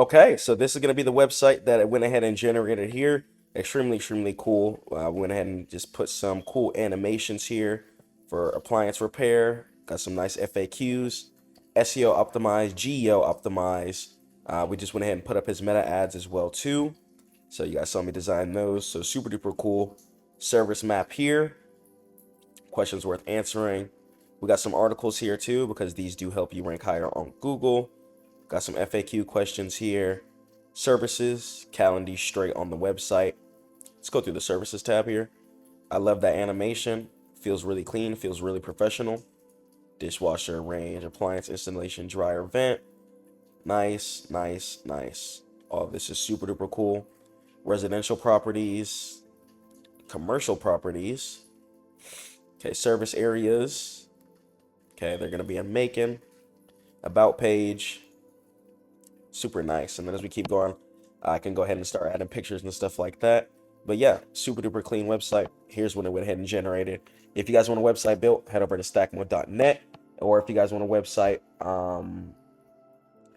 Okay, so this is going to be the website that I went ahead and generated here. Extremely cool. Went ahead and just put some cool animations here for appliance repair. Got some nice FAQs, SEO optimized, GEO optimized. We just went ahead and put up his meta ads as well too. So you guys saw me design those. So super duper cool. Service map here. Questions worth answering. We got some articles here too because these do help you rank higher on Google. Got some FAQ questions here. Services, calendar straight on the website. Let's go through the services tab here. I love that animation. Feels really clean, feels really professional. Dishwasher range, appliance installation, dryer vent. Nice. All this is super duper cool. Residential properties, commercial properties. Okay, service areas. Okay, they're gonna be in Macon. About page. Super nice. And then as we keep going, I can go ahead and start adding pictures and stuff like that. But yeah, super duper clean website. Here's what it went ahead and generated. If you guys want a website built, head over to stackmode.net. Or if you guys want a website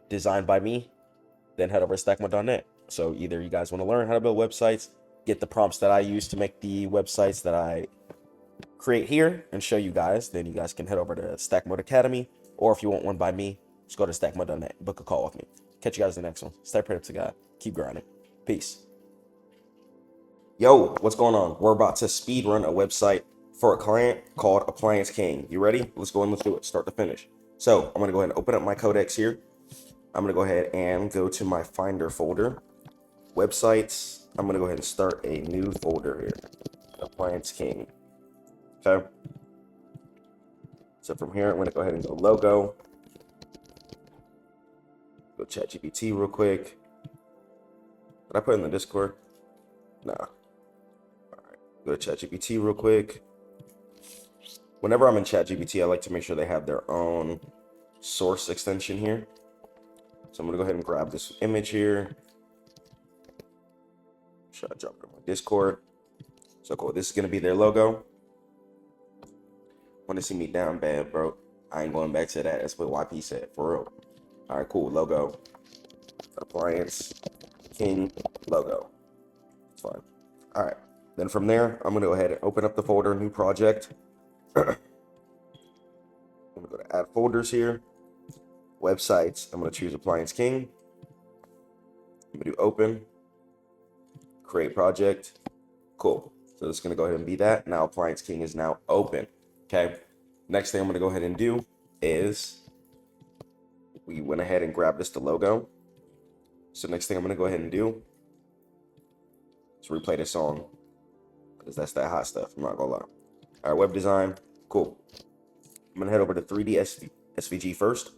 designed by me, then head over to stackmode.net. So either you guys want to learn how to build websites, get the prompts that I use to make the websites that I create here and show you guys, then you guys can head over to StackMode Academy. Or if you want one by me, just go to stackmode.net, book a call with me. Catch you guys in the next one. Stay prayed up to God. Keep grinding. Peace. Yo, what's going on? We're about to speed run a website for a client called Appliance King. You ready? Let's go and let's do it. Start to finish. So I'm going to go ahead and open up my Codex here. I'm going to go ahead and go to my Finder folder. Websites. I'm going to go ahead and start a new folder here. Appliance King. Okay. So from here, I'm going to go ahead and go logo. Go ChatGPT real quick. Did I put it in the Discord? Nah. All right. Go to ChatGPT real quick. Whenever I'm in ChatGPT, I like to make sure they have their own source extension here. So I'm going to go ahead and grab this image here. Should I drop it on my Discord? So cool. This is going to be their logo. Want to see me down bad, bro? I ain't going back to that. That's what YP said, for real. All right, cool. Logo. Appliance King logo. It's fine. All right. Then from there, I'm going to go ahead and open up the folder, new project. I'm going to go to add folders here. Websites. I'm going to choose Appliance King. I'm going to do open. Create project. Cool. So it's going to go ahead and be that. Now Appliance King is now open. Okay. Next thing I'm going to go ahead and do is we went ahead and grabbed the logo. So next thing I'm going to go ahead and do is replay this song because that's that hot stuff. I'm not going to lie. All right. Web design. Cool. I'm going to head over to 3D SVG first.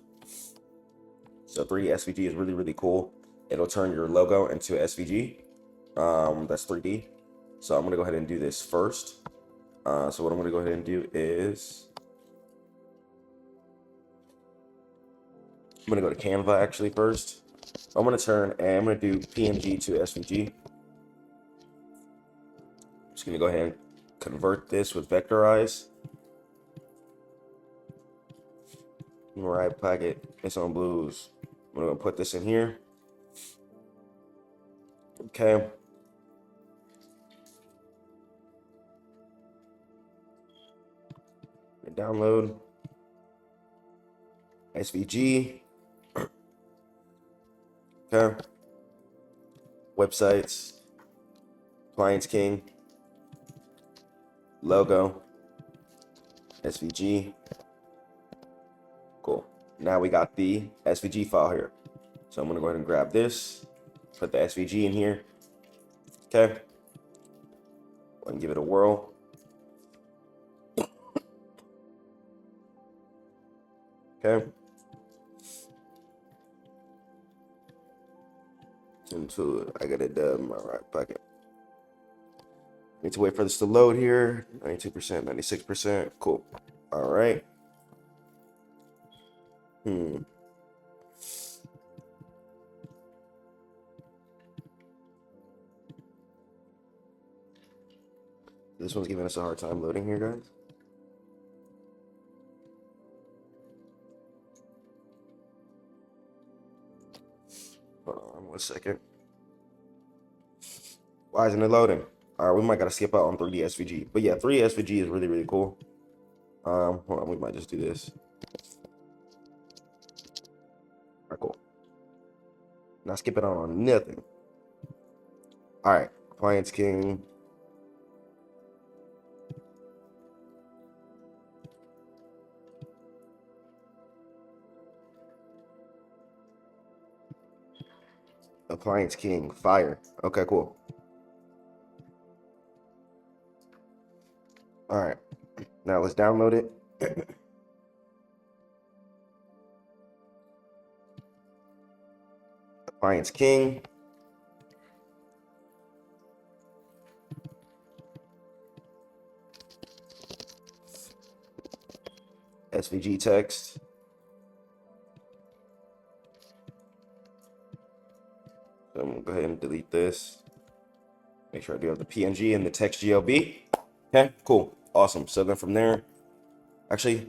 So 3D SVG is really cool. It'll turn your logo into SVG. That's 3D. So I'm going to go ahead and do this first. So what I'm going to go ahead and do is I'm going to go to Canva actually first. I'm going to turn and I'm going to do PNG to SVG. I'm just going to go ahead and convert this with vectorize. Right packet. It's on blues. I'm going to put this in here. Okay. Download SVG. Okay. Websites. Appliance King. Logo. SVG. Cool. Now we got the SVG file here. So I'm going to go ahead and grab this. Put the SVG in here. Okay. And give it a whirl. Okay. Until I got it done in my right pocket. Need to wait for this to load here. 92%, 96%. Cool. All right. This one's giving us a hard time loading here, guys. Hold on 1 second. Why isn't it loading? All right, we might gotta skip out on 3D SVG. But yeah, 3D SVG is really, really cool. Hold on, we might just do this. All right, cool. Not skipping out on nothing. All right, Appliance King. Appliance King, fire. Okay, cool. All right, now let's download it. Appliance King. SVG text. So I'm gonna go ahead and delete this. Make sure I do have the PNG and the text GLB. Okay, cool, awesome. So then from there, actually,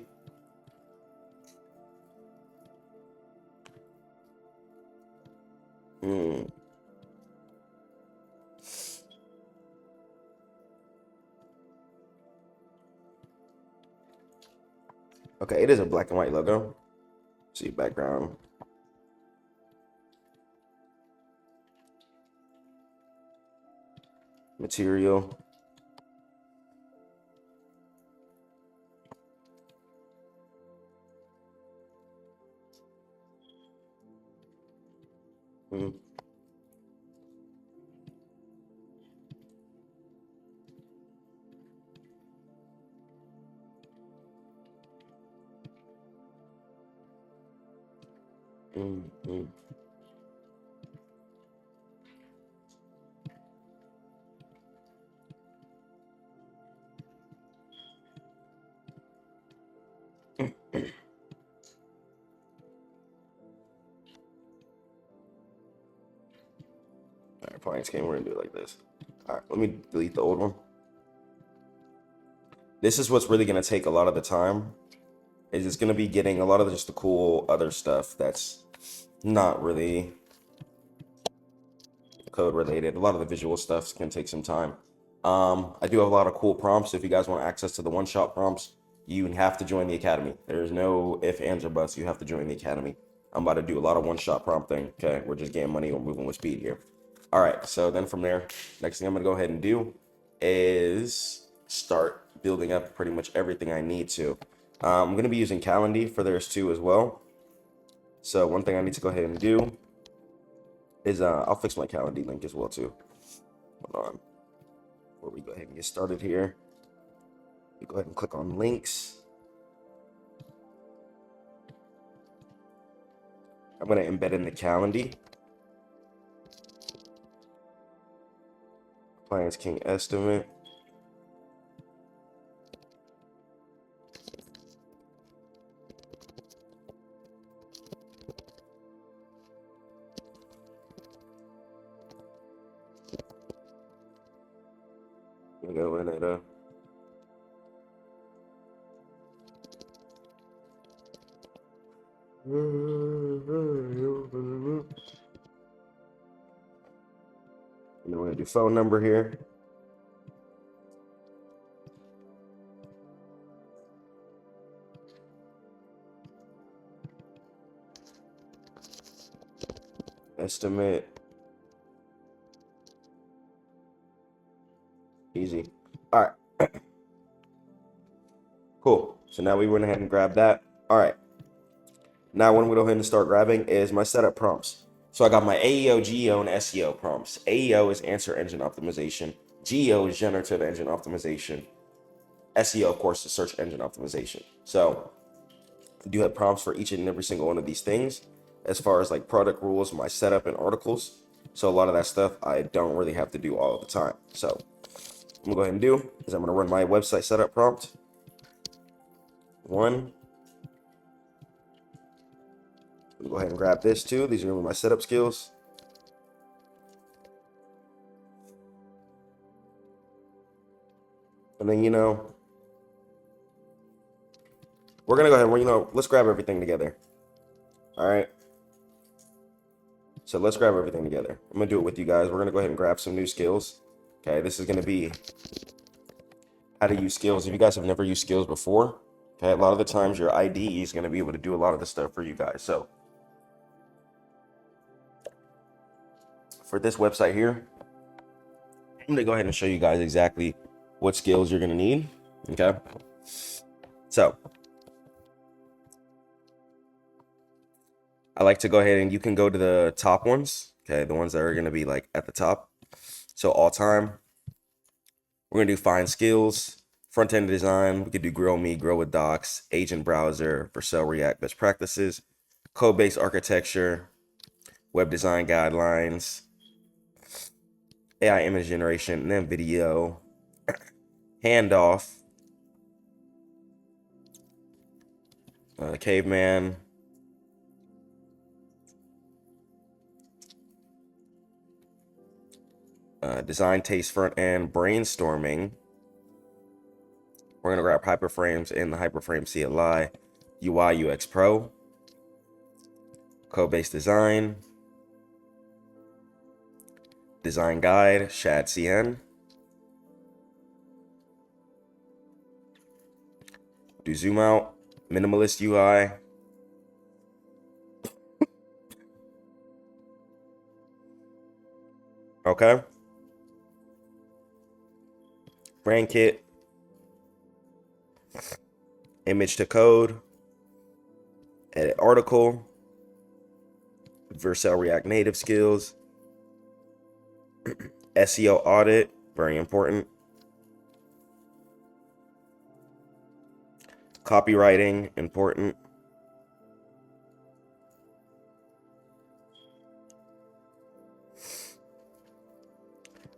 okay, it is a black and white logo. See background. Material. Mm. Mm, mm. All right, Appliance King, we're gonna do it like this. All right, let me delete the old one. This is what's really gonna take a lot of the time. Is it's gonna be getting a lot of just the cool other stuff that's not really code related. A lot of the visual stuff can take some time. I do have a lot of cool prompts. If you guys want access to the one-shot prompts, you have to join the academy. There's no if, ands, or buts. You have to join the academy. I'm about to do a lot of one-shot prompting. Okay, we're just getting money. We're moving with speed here. All right, so then from there, next thing I'm gonna go ahead and do is start building up pretty much everything I need to. I'm gonna be using Calendly for theirs too as well. So one thing I need to go ahead and do is I'll fix my Calendly link as well too. Hold on. Before we go ahead and get started here, you go ahead and click on links. I'm gonna embed in the Calendly. Appliance King estimate. We go in it. And then we're gonna do phone number here. Estimate. Easy. All right. Cool. So now we went ahead and grabbed that. All right. Now what I'm going to go ahead and start grabbing is my setup prompts. So I got my AEO, GEO, and SEO prompts. AEO is answer engine optimization. GEO is generative engine optimization. SEO, of course, is search engine optimization. So I do have prompts for each and every single one of these things. As far as like product rules, my setup, and articles. So a lot of that stuff I don't really have to do all the time. So I'm gonna go ahead and do is I'm gonna run my website setup prompt. One. Go ahead and grab this too. These are gonna be my setup skills. And then, we're gonna go ahead and, let's grab everything together. All right. So let's grab everything together. I'm gonna do it with you guys. We're gonna go ahead and grab some new skills. Okay, this is gonna be how to use skills. If you guys have never used skills before, okay, a lot of the times your IDE is gonna be able to do a lot of the stuff for you guys. So for this website here, I'm gonna go ahead and show you guys exactly what skills you're gonna need. Okay, so I like to go ahead and you can go to the top ones. Okay, the ones that are gonna be like at the top. So all time, we're gonna do find skills, front end design. We could do grow me, grow with docs, agent browser, Vercel React best practices, code based architecture, web design guidelines, AI image generation, and then video, handoff, caveman, design taste front end, brainstorming. We're gonna grab hyperframes in the hyperframe CLI, UI UX Pro, code-based design, design guide, Shad CN, do zoom out, minimalist UI, okay, brand kit, image to code, edit article, Vercel React Native skills, SEO audit, very important, copywriting, important,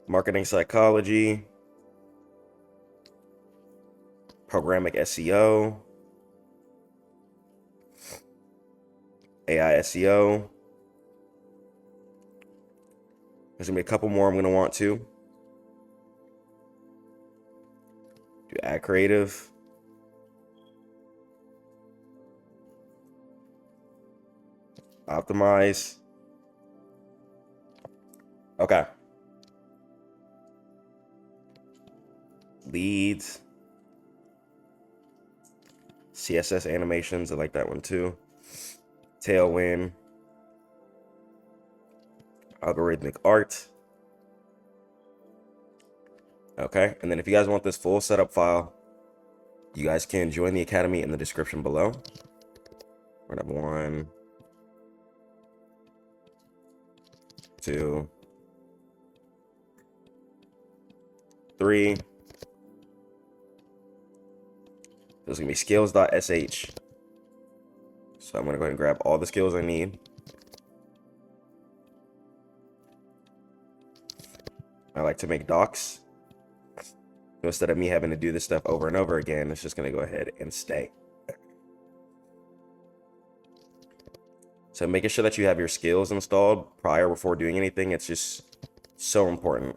marketing psychology, programmatic SEO, AI SEO. There's gonna be a couple more I'm gonna want to do. Ad creative, optimize. Okay. Leads, CSS animations. I like that one too. Tailwind, algorithmic art. Okay, and then if you guys want this full setup file, you guys can join the academy in the description below. We're gonna have 1, 2, 3. There's gonna be skills.sh. So I'm gonna go ahead and grab all the skills I need. I like to make docs. So instead of me having to do this stuff over and over again, it's just gonna go ahead and stay. So making sure that you have your skills installed prior before doing anything, it's just so important.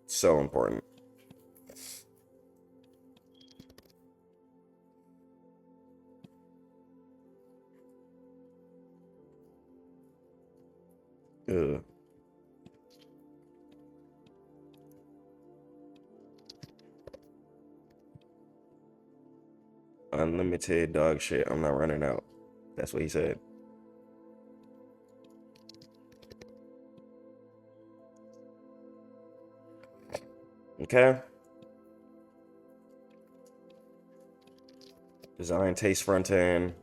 So important. Ugh. Unlimited dog shit. I'm not running out. That's what he said. Okay. Design taste front end.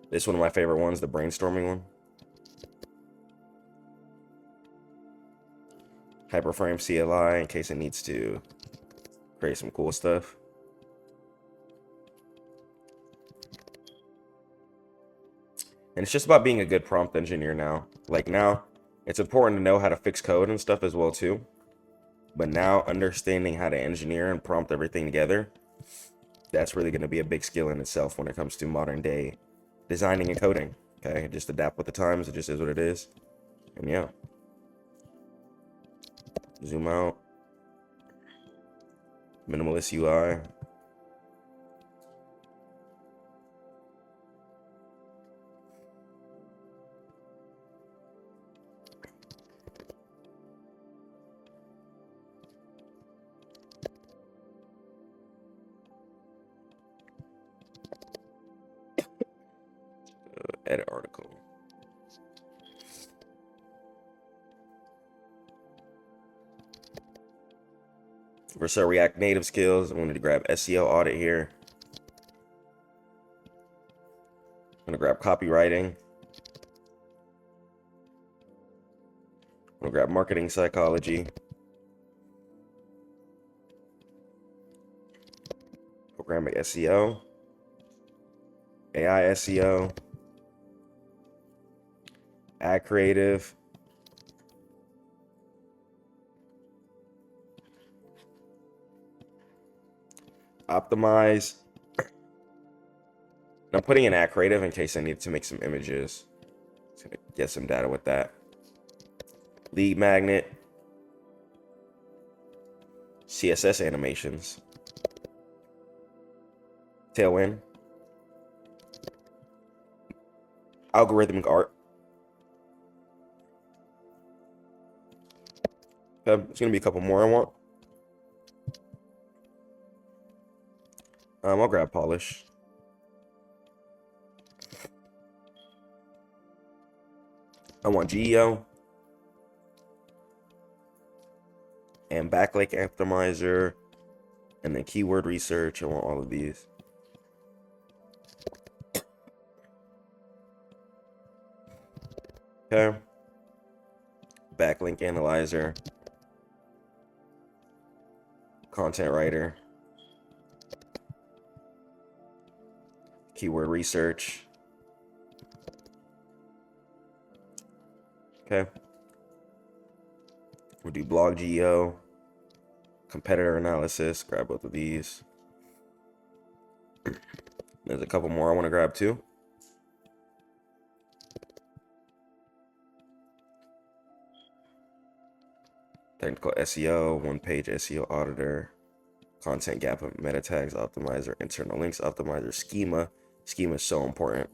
This is one of my favorite ones, the brainstorming one. Hyperframe CLI in case it needs to create some cool stuff. And it's just about being a good prompt engineer now. Like now, it's important to know how to fix code and stuff as well too. But now understanding how to engineer and prompt everything together, that's really going to be a big skill in itself when it comes to modern day designing and coding. Okay, just adapt with the times. It just is what it is. And yeah. Zoom out. Minimalist UI. Edit article. For React Native skills, I'm going to grab SEO audit here. I'm going to grab copywriting. I'm going to grab marketing psychology. Programmatic SEO. AI SEO. Ad creative. Optimize. I'm putting in ad creative in case I need to make some images. Just gonna get some data with that. Lead magnet. CSS animations. Tailwind. Algorithmic art. Okay, there's gonna be a couple more I want. I'll grab polish. I want GEO and backlink optimizer, and then keyword research. I want all of these. Okay. Backlink analyzer, content writer, keyword research. Okay. We'll do blog geo, competitor analysis. Grab both of these. There's a couple more I want to grab too. Technical SEO, one-page SEO auditor, content gap and meta tags optimizer, internal links optimizer, schema. Schema is so important.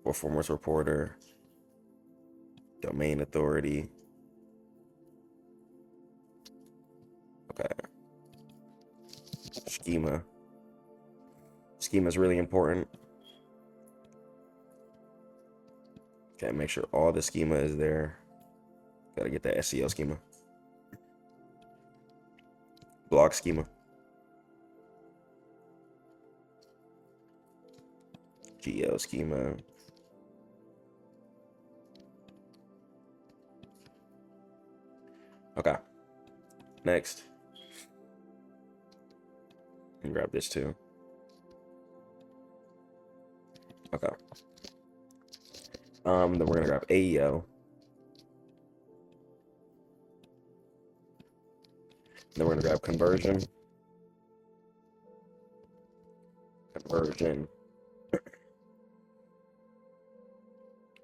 Performance reporter, domain authority. Okay. Schema. Schema is really important. Okay, make sure all the schema is there. Gotta get that SEO schema. Blog schema. Geo schema. Okay. Next. And grab this too. Okay. Then we're gonna grab AEO. Then we're gonna grab conversion.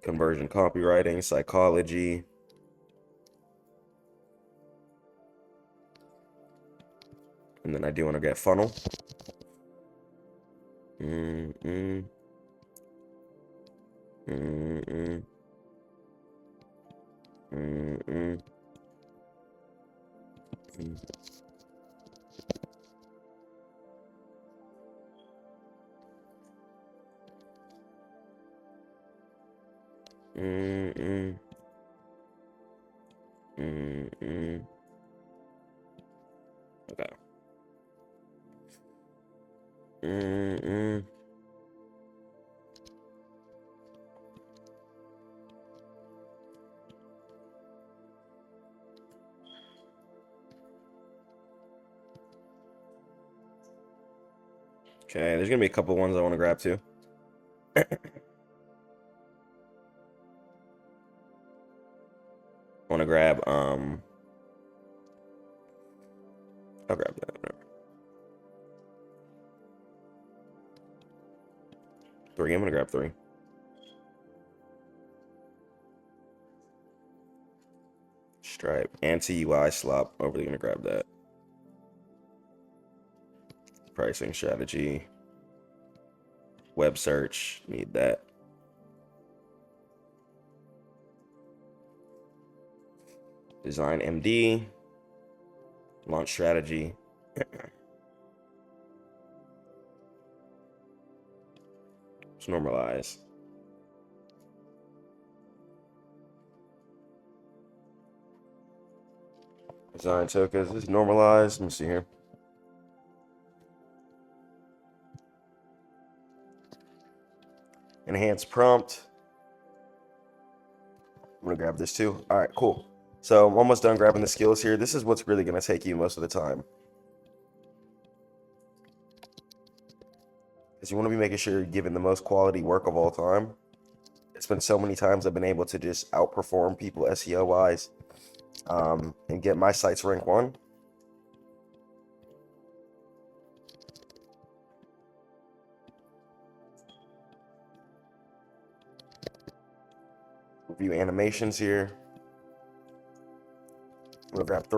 Conversion copywriting, psychology. And then I do want to get funnel. Okay. Okay, there's gonna be a couple ones I want to grab too. I want to grab I'll grab that. Whatever. 3. I'm gonna grab 3. Stripe. Anti-UI slop. Overly gonna grab that. Pricing strategy. Web search. Need that. Design MD. Launch strategy. Let's normalize. Design tokens. This is normalized. Let me see here. Enhanced prompt. I'm gonna grab this too. All right, cool. So I'm almost done grabbing the skills here. This is what's really gonna take you most of the time, because you want to be making sure you're giving the most quality work of all time. It's been so many times I've been able to just outperform people SEO wise, and get my sites rank 1. Review animations here. I'm gonna grab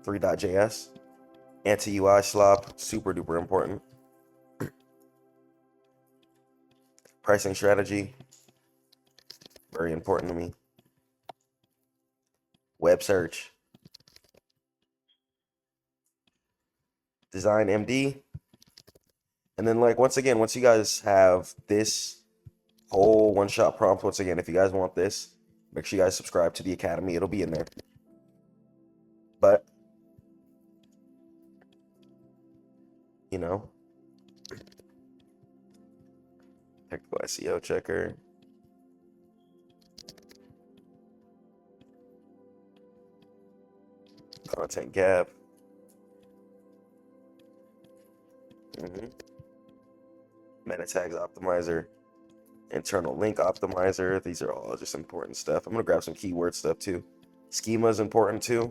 3.js. Anti-UI slop, super duper important. Pricing strategy, very important to me. Web search. Design MD. And then, like, once again, once you guys have this whole one-shot prompt, once again, if you guys want this, make sure you guys subscribe to the Academy. It'll be in there. But, you know, technical SEO checker. Content gap. Meta tags optimizer. Internal link optimizer. These are all just important stuff. I'm gonna grab some keyword stuff too. Schema is important too.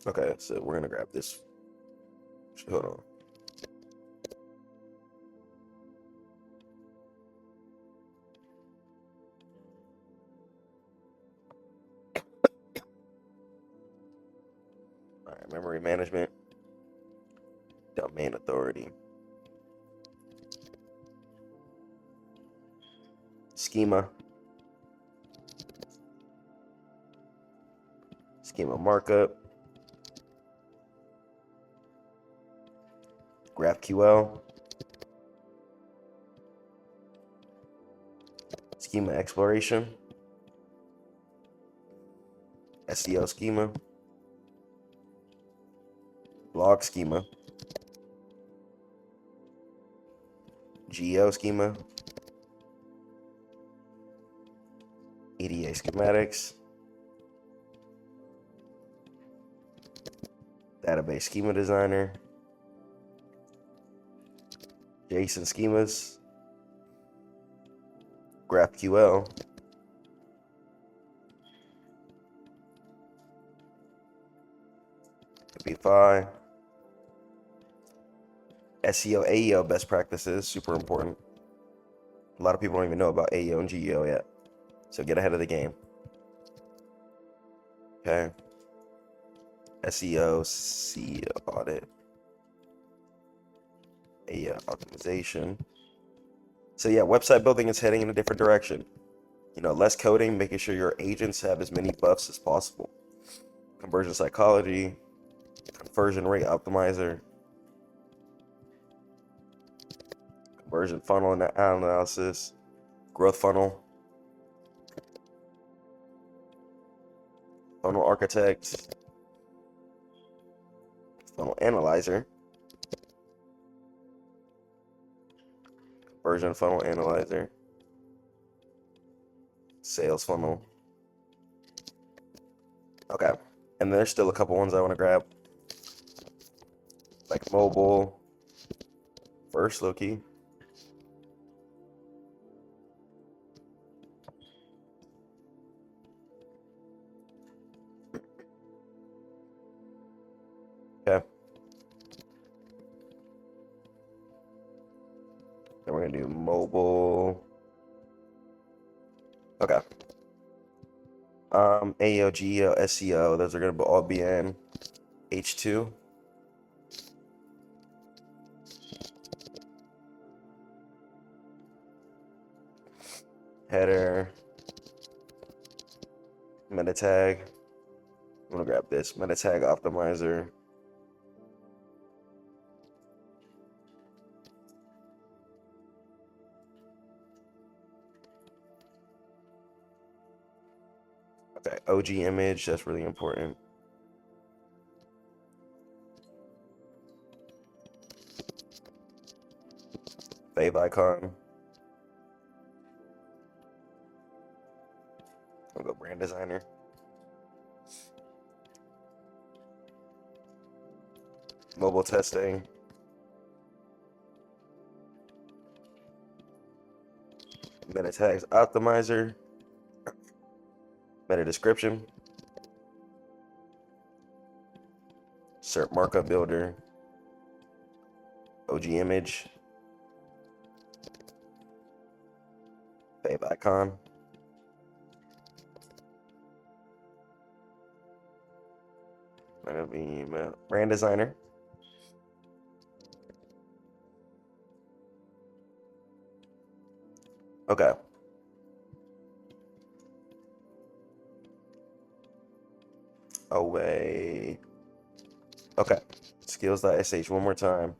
Okay, so we're gonna grab this. Hold on. All right, memory management. Domain authority. Schema. Schema markup. GraphQL. Schema exploration. SEO schema. Blog schema. Geo schema. EDA schematics. Database schema designer. JSON schemas. GraphQL. B5. SEO, AEO best practices, super important. A lot of people don't even know about AEO and GEO yet. So get ahead of the game. Okay. SEO, CEO audit. AEO optimization. So yeah, website building is heading in a different direction. You know, less coding, making sure your agents have as many buffs as possible. Conversion psychology, conversion rate optimizer, conversion funnel analysis, growth funnel, funnel architect, funnel analyzer, conversion funnel analyzer, sales funnel. Okay, and there's still a couple ones I want to grab, like mobile, first low-key. Okay. Then we're gonna do mobile. Okay. AEO, GEO, SEO, those are gonna all be in H2. Header, meta tag. I'm gonna grab this meta tag optimizer. Okay, OG image, that's really important. Fave icon. I'll go brand designer. Mobile testing. Meta tags optimizer. Meta description. SERP markup builder. OG image. Fave icon. That'll be brand designer. Okay. Away. Okay. Skills.sh one more time.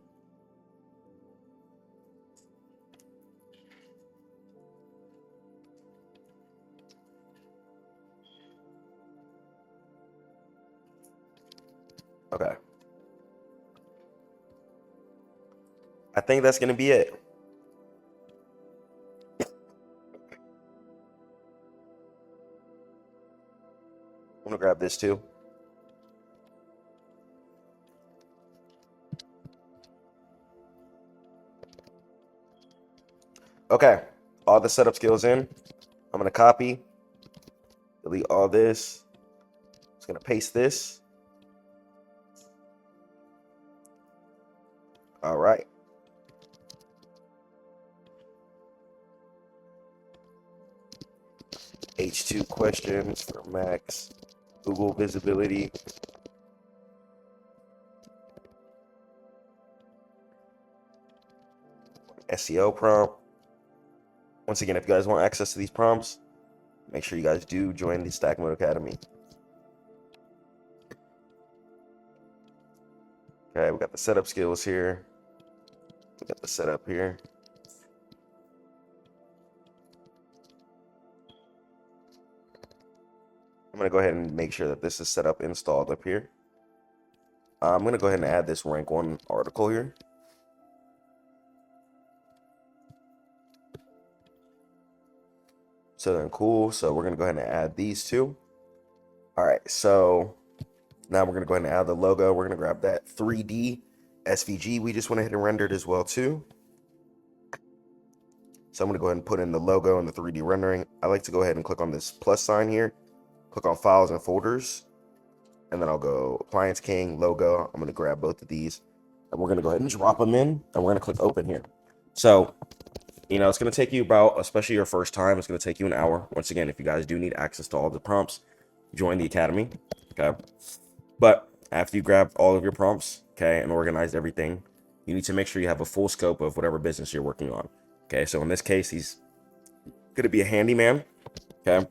Okay. I think that's going to be it. I'm going to grab this too. Okay. All the setup skills in. I'm going to copy. Delete all this. Just going to paste this. All right. H2 questions for max Google visibility. SEO prompt. Once again, if you guys want access to these prompts, make sure you guys do join the StackMODE Academy. Okay, we got the setup skills here. We got the setup here. I'm going to go ahead and make sure that this is set up installed up here. I'm going to go ahead and add this rank 1 article here. So then cool. So we're going to go ahead and add these two. All right. So now we're going to go ahead and add the logo. We're going to grab that 3D SVG we just went ahead and rendered as well too. So I'm going to go ahead and put in the logo and the 3D rendering. I like to go ahead and click on this plus sign here. Click on files and folders. And then I'll go Appliance King, logo. I'm going to grab both of these. And we're going to go ahead and drop them in. And we're going to click open here. So, you know, it's going to take you about, especially your first time, it's going to take you an hour. Once again, if you guys do need access to all the prompts, join the academy. Okay. But after you grab all of your prompts, okay, and organize everything, you need to make sure you have a full scope of whatever business you're working on. Okay. So in this case, he's going to be a handyman. Okay.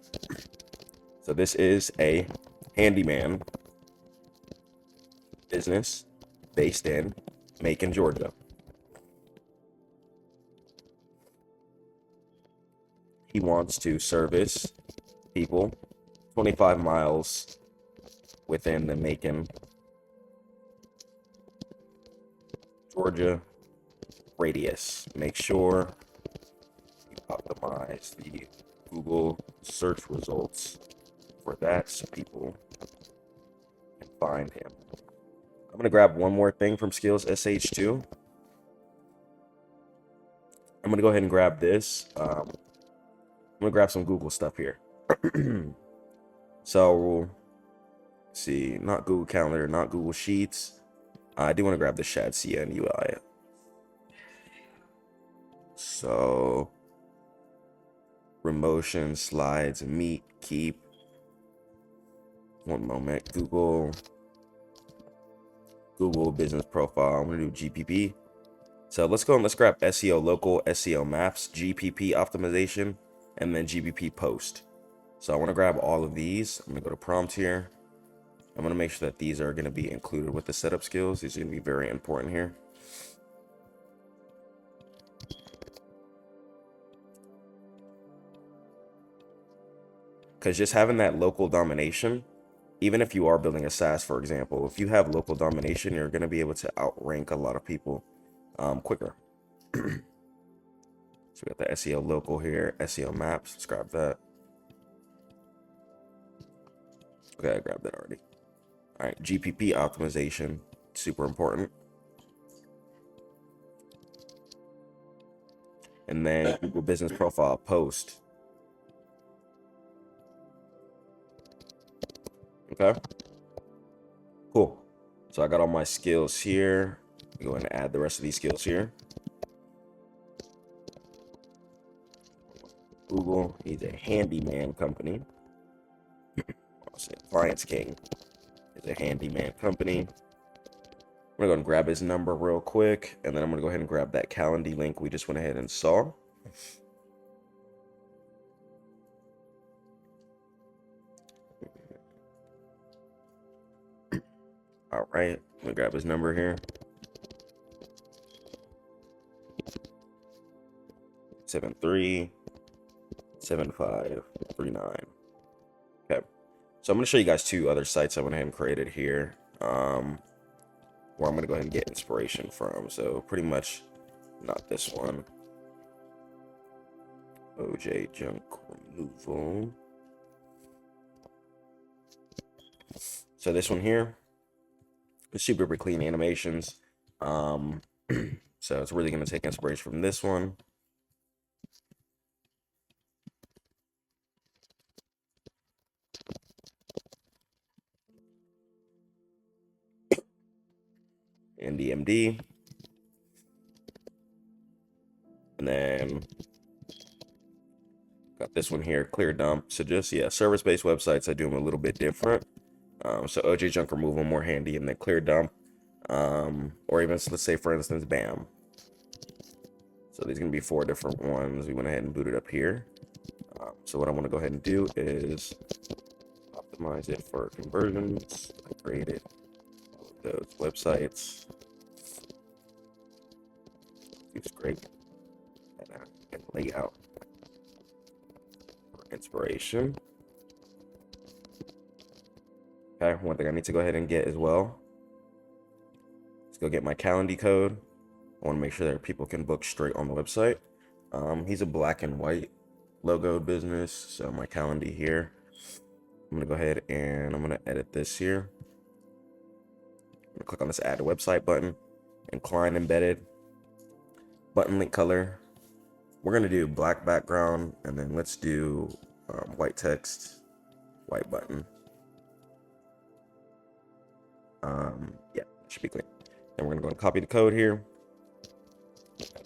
So this is a handyman business based in Macon, Georgia. He wants to service people 25 miles within the Macon, Georgia radius. Make sure you optimize the Google search results for that so people can find him. I'm going to grab one more thing from Skills SH2. I'm going to go ahead and grab this. I'm going to grab some Google stuff here. So, let's see, not Google Calendar, not Google Sheets. I do want to grab the Shadsia and UI. So, Remotion, Slides, Meet, Keep. One moment. Google Business Profile. I'm going to do GPP. So let's go and let's grab SEO Local, SEO Maps, GPP Optimization, and then GPP Post. So I want to grab all of these. I'm going to go to Prompt here. I'm going to make sure that these are going to be included with the setup skills. These are going to be very important here. because just having that local domination, even if you are building a SaaS, for example, if you have local domination, you're going to be able to outrank a lot of people quicker. So we got the SEO local here, SEO maps. Let's grab that. Okay, I grabbed that already. All right, GPP optimization, super important. And then Google Business Profile post. Okay, cool. So I got all my skills here. Go ahead and add the rest of these skills here. Google, he's a handyman company. I'll say Appliance King is a handyman company. I'm gonna go and grab his number real quick, and then I'm gonna go ahead and grab that Calendly link we just went ahead and saw. All right, I'm gonna grab his number here. 737539. Okay, so I'm gonna show you guys two other sites I went ahead and created here, where I'm gonna go ahead and get inspiration from. So pretty much not this one. OJ junk removal. So this one here is super clean animations. So it's really gonna take inspiration from this one. And DMD. And then got this one here, clear dump. So just, yeah, service-based websites, I do them a little bit different. So OJ junk removal, more handy, and then clear dump. Or even, let's say, for instance, BAM. So these are going to be 4 different ones. We went ahead and booted up here. So what I want to go ahead and do is optimize it for conversions. I created all of those websites. It's great. And layout for inspiration. Okay, one thing I need to go ahead and get as well. Let's go get my Calendly code. I want to make sure that people can book straight on the website. He's a black and white logo business, so my Calendly here. I'm gonna go ahead and I'm gonna edit this here. I'm gonna click on this add to website button, incline embedded, button link color. We're gonna do black background, and then let's do white text, white button. Yeah, should be clean. Then we're gonna go and copy the code here.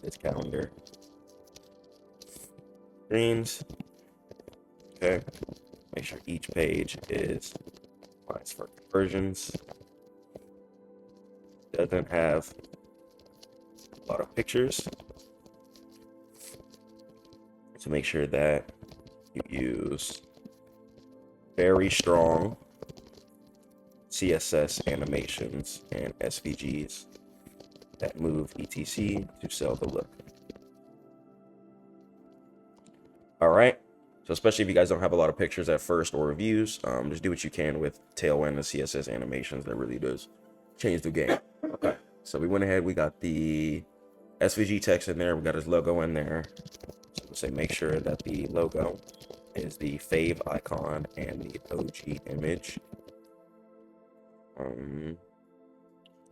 This calendar screens. Okay, make sure each page is optimized for conversions. Doesn't have a lot of pictures, so make sure that you use very strong CSS animations and SVGs that move etc to sell the look. All right, so especially if you guys don't have a lot of pictures at first or reviews, just do what you can with Tailwind and CSS animations. That really does change the game. Okay, so we went ahead, we got the SVG text in there, we got his logo in there. So we'll say make sure that the logo is the fave icon and the OG image.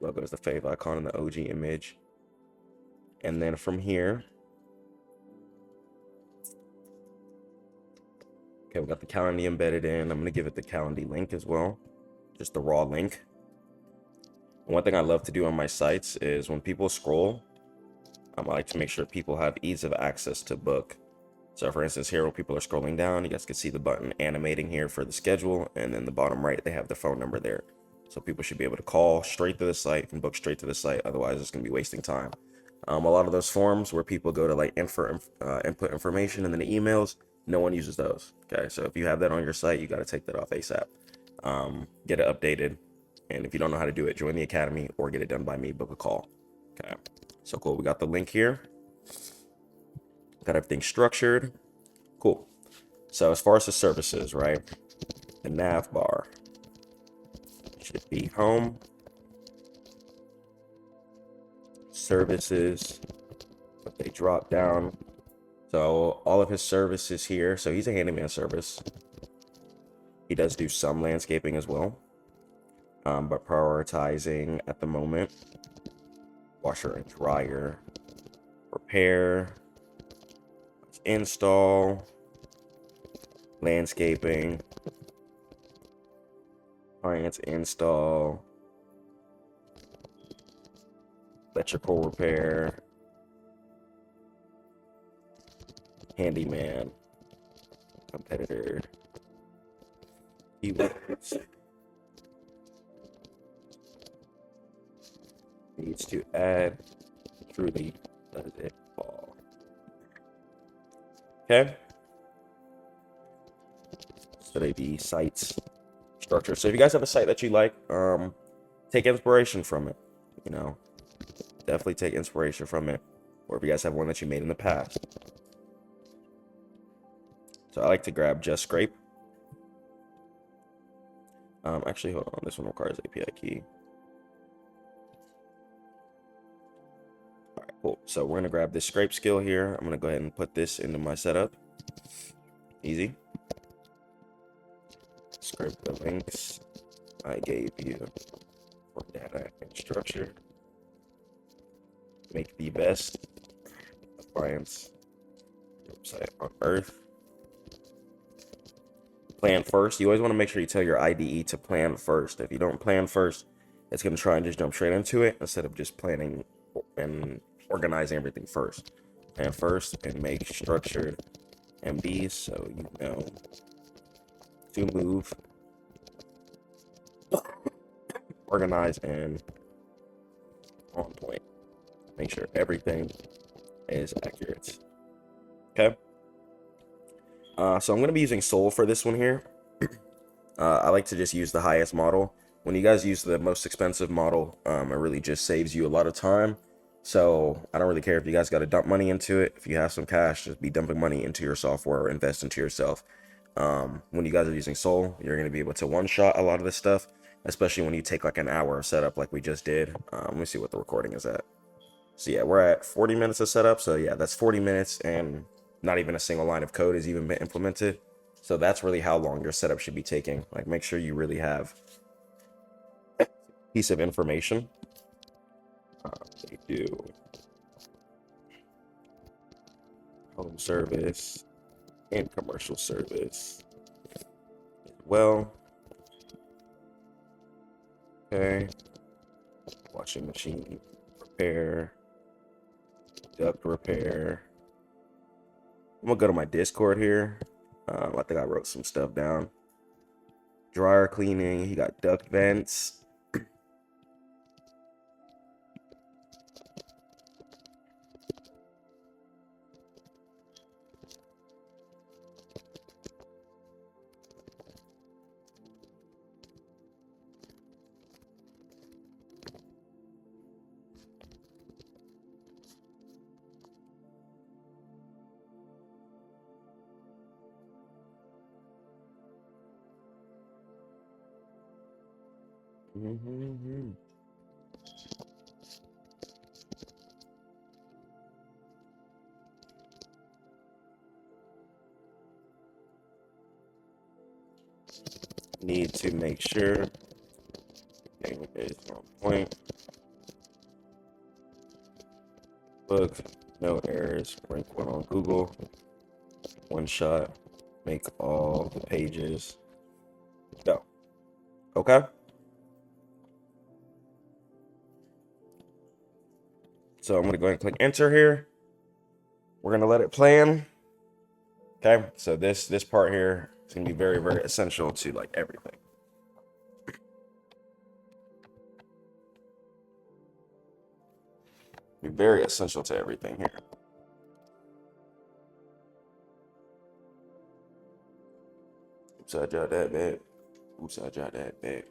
Logo is the fave icon and the OG image. And then from here, okay, we got the Calendly embedded in. I'm gonna give it the Calendly link as well, just the raw link. One thing I love to do on my sites is when people scroll, I like to make sure people have ease of access to book. So for instance, here when people are scrolling down, you guys can see the button animating here for the schedule, and then the bottom right, they have the phone number there. So people should be able to call straight to the site and book straight to the site. Otherwise, it's gonna be wasting time. A lot of those forms where people go to like input information and then the emails, no one uses those. Okay, so if you have that on your site, you got to take that off ASAP. Get it updated, and if you don't know how to do it, join the academy or get it done by me. Book a call. Okay, so cool. We got the link here. Got everything structured. Cool. So as far as the services, right? The nav bar should be home, services, but they drop down. So all of his services here. So he's a handyman service. He does do some landscaping as well. But prioritizing at the moment, washer and dryer, repair, install, landscaping, appliance install, electrical repair, handyman, competitor, keywords, needs to add, truly does it all. Okay. So they be sites structure. So if you guys have a site that you like, take inspiration from it. You know, definitely take inspiration from it. Or if you guys have one that you made in the past. So I like to grab Just Scrape. Actually, hold on. This one requires API key. All right, cool. So we're gonna grab this scrape skill here. I'm gonna go ahead and put this into my setup. Easy. Scrape the links I gave you for data and structure. Make the best appliance website on earth. Plan first. You always want to make sure you tell your IDE to plan first. If you don't plan first, it's going to try and just jump straight into it instead of just planning and organizing everything first. Plan first and make structure MBs so you know to move, organize, and on point. Make sure everything is accurate. Okay. So I'm going to be using Soul for this one here. I like to just use the highest model. When you guys use the most expensive model, it really just saves you a lot of time. So I don't really care if you guys got to dump money into it. If you have some cash, just be dumping money into your software or invest into yourself. When you guys are using Soul, you're going to be able to one-shot a lot of this stuff, especially when you take like an hour of setup like we just did. Let me see what the recording is at. So yeah, we're at 40 minutes of setup. So yeah, that's 40 minutes and not even a single line of code has even been implemented. So that's really how long your setup should be taking. Like, make sure you really have a piece of information. They do home service and commercial service as well. Okay. Washing machine repair, duct repair. I'm gonna go to my Discord here. I think I wrote some stuff down. Dryer cleaning. He got duct vents. Need to make sure everything is on point. Book, no errors, rank one on Google. One shot, make all the pages. Go. Okay. So I'm gonna go ahead and click enter here. We're gonna let it plan. Okay. So this part here is gonna be very, very essential to like everything. Be very essential to everything here. Oops, I dropped that bit. Oops, I dropped that bit.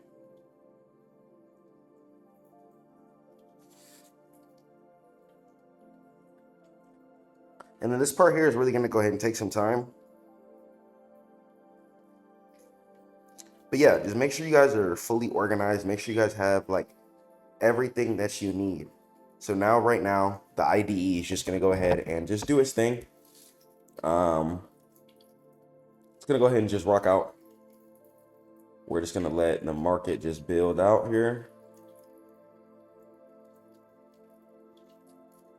And then this part here is really going to go ahead and take some time. But yeah, just make sure you guys are fully organized. Make sure you guys have like everything that you need. So now, right now, the IDE is just gonna go ahead and just do its thing. It's gonna go ahead and just rock out. We're just gonna let the market just build out here.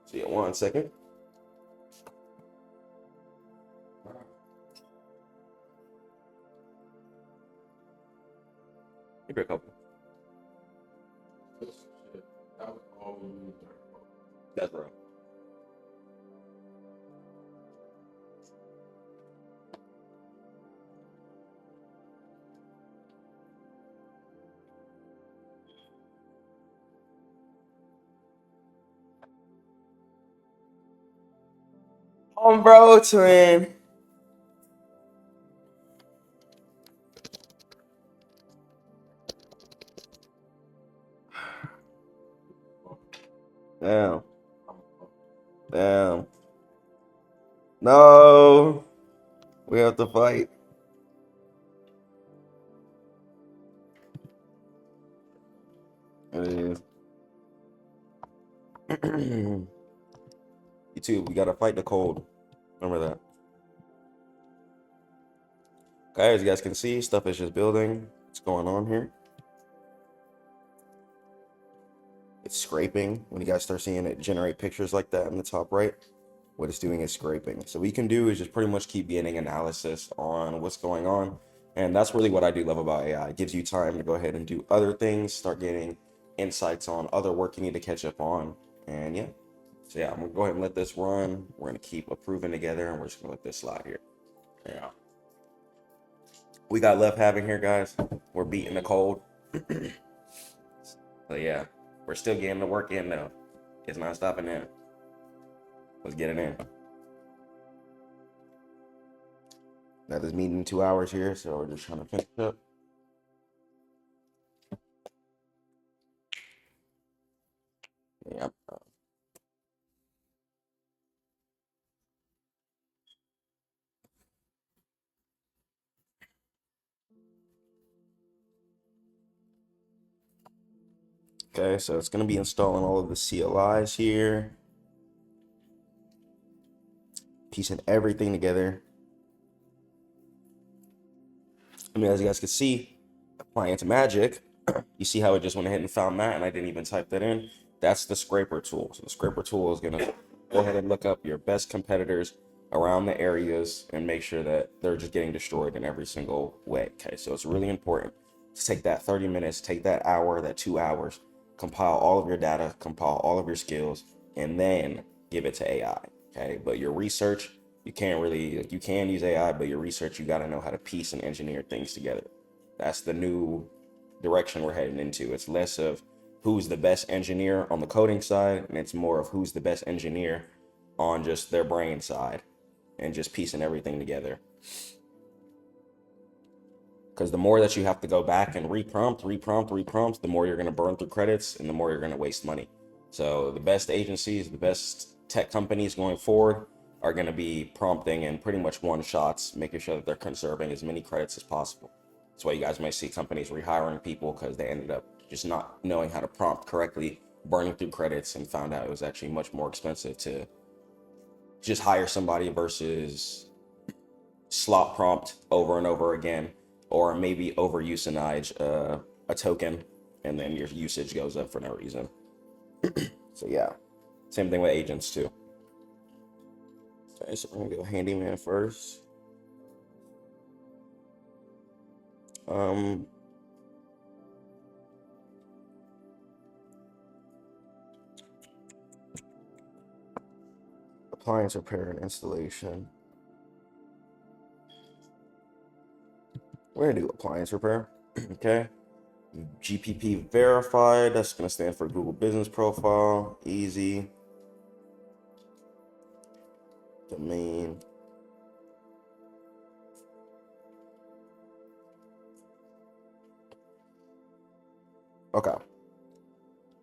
See you 1 second. Maybe a couple. That's right. Bro, twin. Damn. Damn. No. We have to fight. It is. YouTube, we gotta fight the cold. Remember that. Okay, as you guys can see, stuff is just building. What's going on here? It's scraping. When you guys start seeing it generate pictures like that in the top right, what it's doing is scraping. So what you can do is just pretty much keep getting analysis on what's going on. And that's really what I do love about AI. It gives you time to go ahead and do other things, start getting insights on other work you need to catch up on. And yeah. So yeah, I'm gonna go ahead and let this run. We're gonna keep approving together and we're just gonna let this slide here. Yeah. We got left having here, guys. We're beating the cold. But yeah, we're still getting the work in though. It's not stopping now. Let's get it in. Now this meeting in 2 hours here, so we're just trying to finish up. Yep. Okay, so it's going to be installing all of the CLIs here. Piecing everything together. I mean, as you guys can see, applying it to Magic, you see how it just went ahead and found that, and I didn't even type that in. That's the scraper tool. So the scraper tool is going to go ahead and look up your best competitors around the areas and make sure that they're just getting destroyed in every single way. Okay, so it's really important to take that 30 minutes, take that hour, that 2 hours, compile all of your data, compile all of your skills, and then give it to AI. Okay, but your research, you can't really, you can use AI, but your research, you got to know how to piece and engineer things together. That's the new direction we're heading into. It's less of who's the best engineer on the coding side, and it's more of who's the best engineer on just their brain side and just piecing everything together. Because the more that you have to go back and reprompt, the more you're going to burn through credits and the more you're going to waste money. So the best agencies, the best tech companies going forward are going to be prompting in pretty much one shots, making sure that they're conserving as many credits as possible. That's why you guys may see companies rehiring people because they ended up just not knowing how to prompt correctly, burning through credits, and found out it was actually much more expensive to just hire somebody versus slot prompt over and over again, or maybe over usage a token, and then your usage goes up for no reason. So yeah, same thing with agents too. Okay, so we're gonna go Handyman first. Appliance repair and installation. We're gonna do appliance repair. Okay. GPP verified. That's gonna stand for Google Business Profile. Easy. Domain. Okay.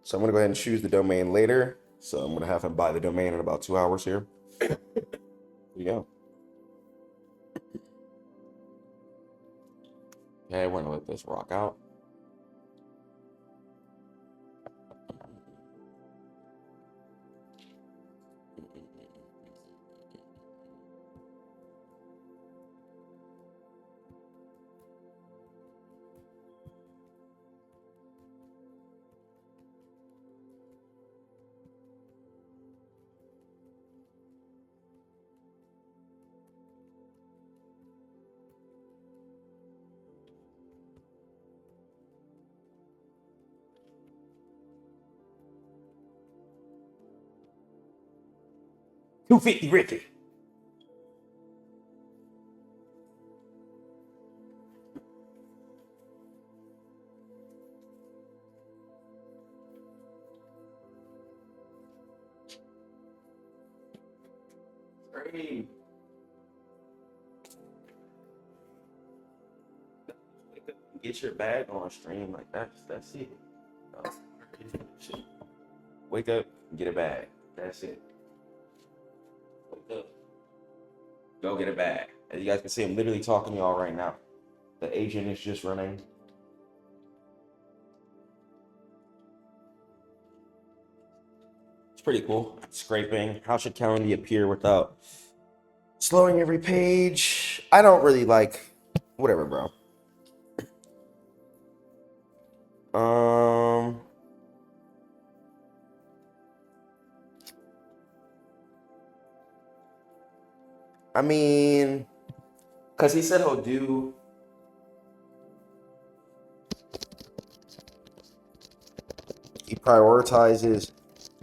So I'm gonna go ahead and choose the domain later. So I'm gonna have him buy the domain in about 2 hours here. There you go. Okay, we're gonna let this rock out. $250 Ricky. Great. Get your bag on stream, like that's it. Oh, shit. Wake up, get a bag. That's it. Wake up, go get a bag. As you guys can see, I'm literally talking to y'all right now. The agent is just running. It's pretty cool. Scraping. How should Calendly appear without slowing every page? I don't really like. Whatever, bro. I mean, because he said he'll do. He prioritizes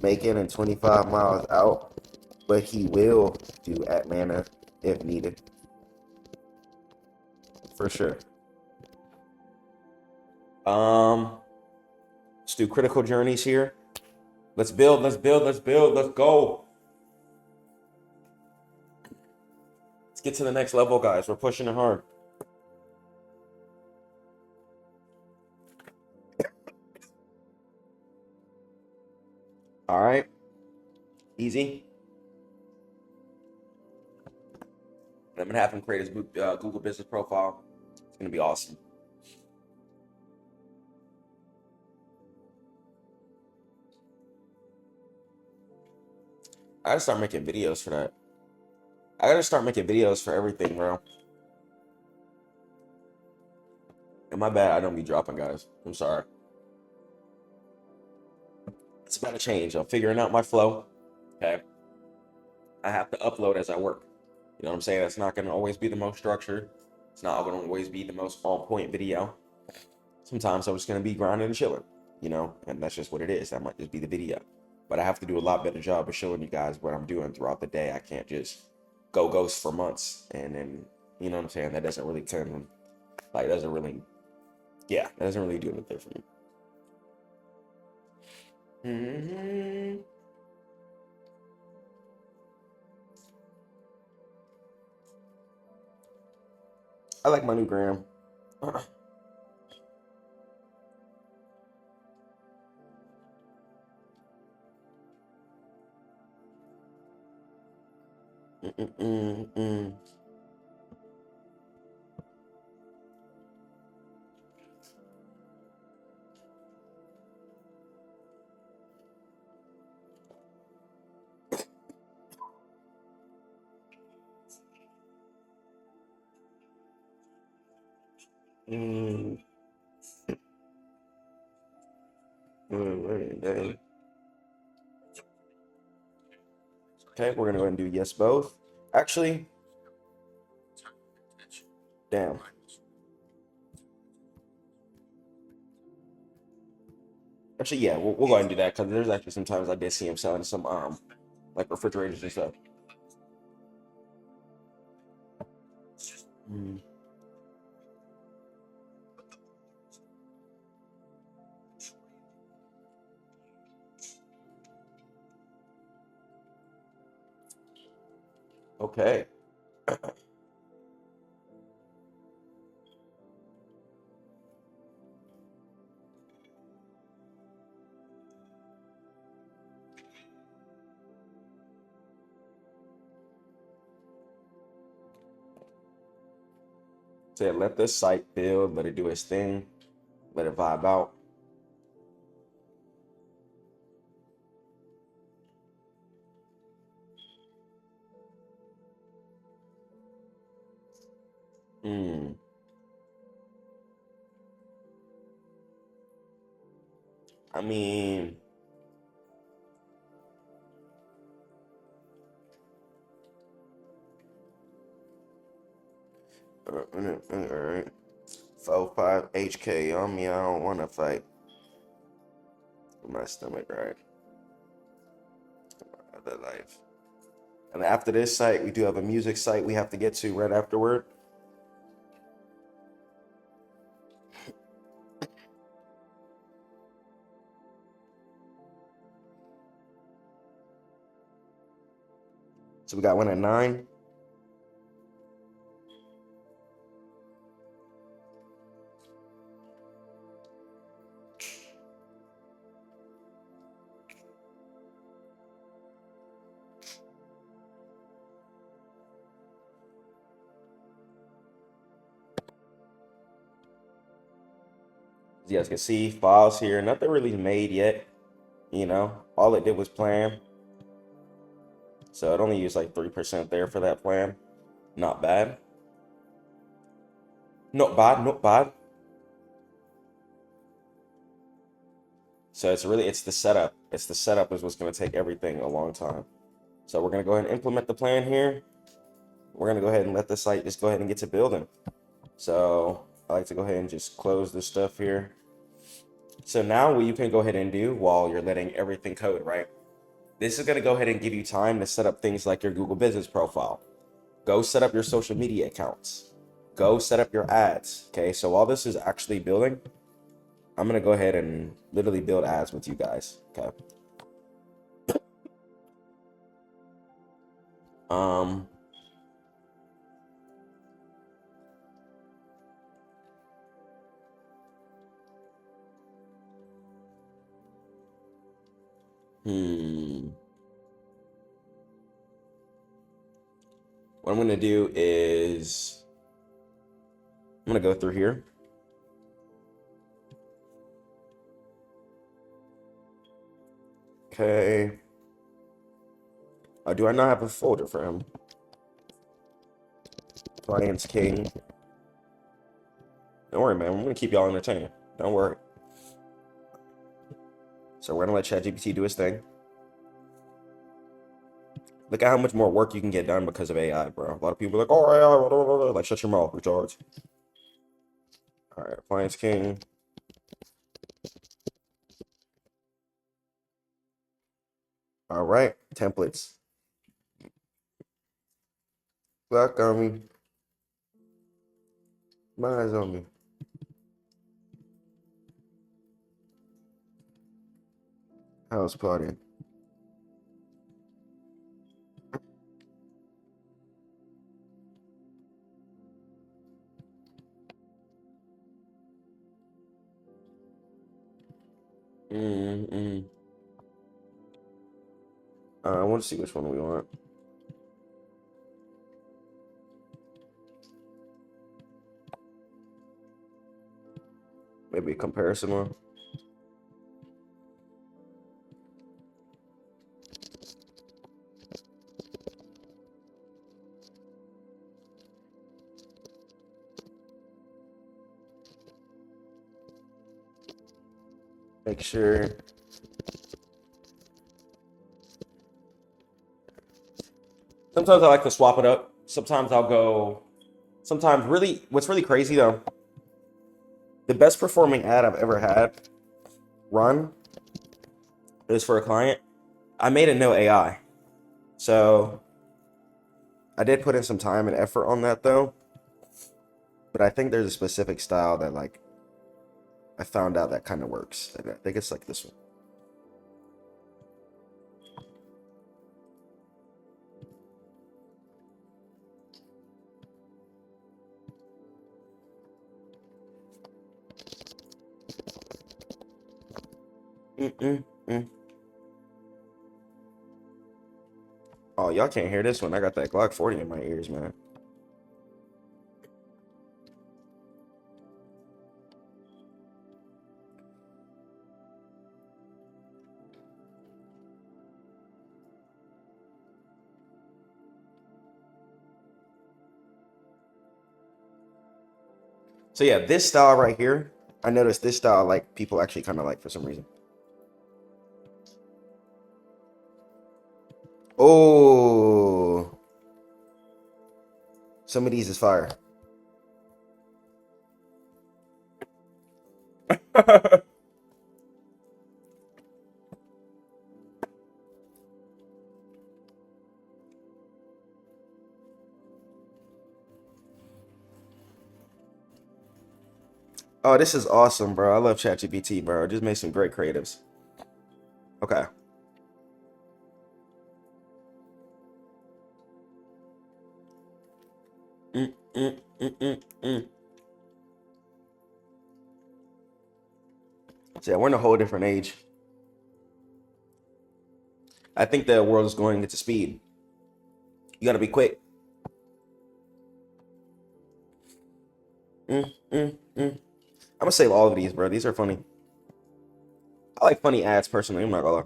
making it 25 miles out, but he will do Atlanta if needed. For sure. Let's do critical journeys here. Let's build, let's build, let's build, let's go. Let's get to the next level, guys. We're pushing it hard. All right. Easy. I'm gonna have him create his Google business profile. It's gonna be awesome. I gotta start making videos for that. I gotta start making videos for everything, bro. And my bad, I don't be dropping, guys. I'm sorry. It's about to change. I'm figuring out my flow. Okay. I have to upload as I work. You know what I'm saying? It's not gonna always be the most structured. It's not gonna always be the most on point video. Sometimes I'm just gonna be grinding and chilling, you know, and that's just what it is. That might just be the video. But I have to do a lot better job of showing you guys what I'm doing throughout the day. I can't just go ghost for months and then, you know what I'm saying? That doesn't really turn, like, doesn't really, yeah, that doesn't really do anything for me. I like my new gram. Okay, we're gonna go ahead and do yes both. Actually, damn. Actually, yeah, we'll go ahead and do that because there's actually sometimes I did see him selling some like refrigerators and stuff. Okay. So yeah, let this site build, let it do its thing, let it vibe out. I mean, all right. 4-5 HK on me. I don't want to fight. My stomach, right? Other life. And after this site, we do have a music site we have to get to right afterward. So we got one at 9. As you guys can see, files here. Nothing really made yet. You know, all it did was plan. So it only used like 3% there for that plan. Not bad. Not bad, not bad. So it's the setup. It's the setup is what's going to take everything a long time. So we're going to go ahead and implement the plan here. We're going to go ahead and let the site just go ahead and get to building. So I like to go ahead and just close this stuff here. So now what you can go ahead and do while you're letting everything code, right? This is going to go ahead and give you time to set up things like your Google business profile. Go set up your social media accounts. Go set up your ads. Okay, so while this is actually building, I'm going to go ahead and literally build ads with you guys. Okay. Um, What I'm going to do is I'm going to go through here. Okay. Do I not have a folder for him? Clients King. Don't worry, man. I'm going to keep y'all entertained. Don't worry. So we're going to let ChatGPT do its thing. Look at how much more work you can get done because of AI, bro. A lot of people are like, oh, AI, blah, blah, blah. Like, shut your mouth, retards. All right, Appliance King. All right, templates. Black on me. Mine's on me. House party. I want to see which one we want. Maybe a comparison one. Make sure. Sometimes I like to swap it up. Sometimes I'll go. Sometimes what's really crazy though, the best performing ad I've ever had run is for a client. I made it no AI. So I did put in some time and effort on that though. But I think there's a specific style that like I found out that kind of works. And I think it's like this one. Oh, y'all can't hear this one. I got that Glock 40 in my ears, man. So yeah, this style right here, I noticed this style like people actually kind of like for some reason. Oh, some of these is fire. Oh, this is awesome, bro. I love ChatGPT, bro. It just makes some great creatives. Okay. Mm, mm, mm, mm, mm. So yeah, we're in a whole different age. I think the world is going into speed. You gotta be quick. Mm, mm, mm. I'm gonna save all of these, bro. These are funny. I like funny ads personally. I'm not gonna lie.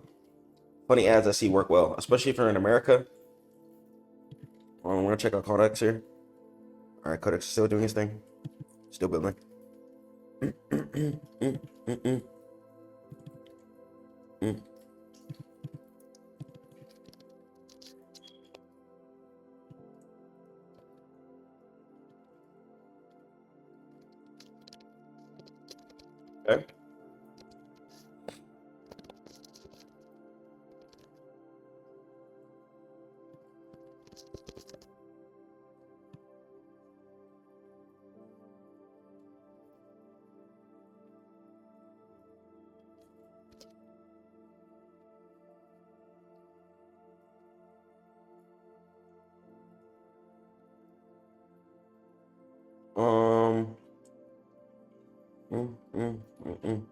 Funny ads I see work well, especially if you're in America. I'm gonna check out Codex here. All right, Codex is still doing his thing. Still building. Mm, mm, mm, mm, mm, mm, mm. Okay. Um. Mm, mm, mm, mm.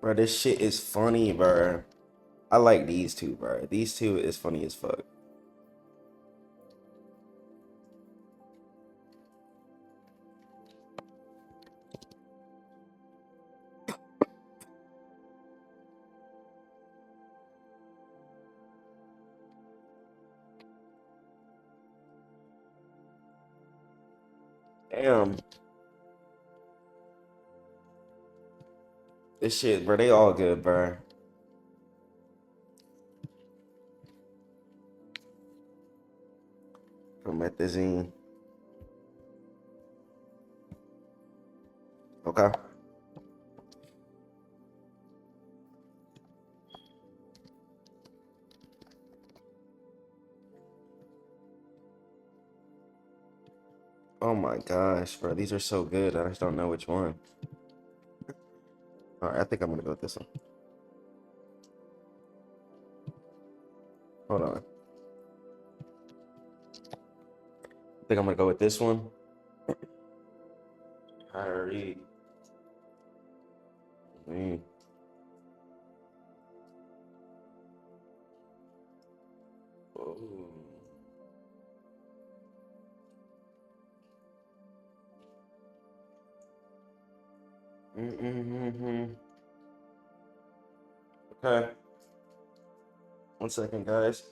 Bro, this shit is funny, bro. I like these two, bro. These two is funny as fuck. Damn. This shit, bro, they all good, bro. Promethazine. Okay. Oh my gosh, bro. These are so good. I just don't know which one. All right, I think I'm gonna go with this one. Hold on. I think I'm gonna go with this one. Hurry. Mm. Oh. Mm-mm-mm-mm. Okay. 1 second, guys.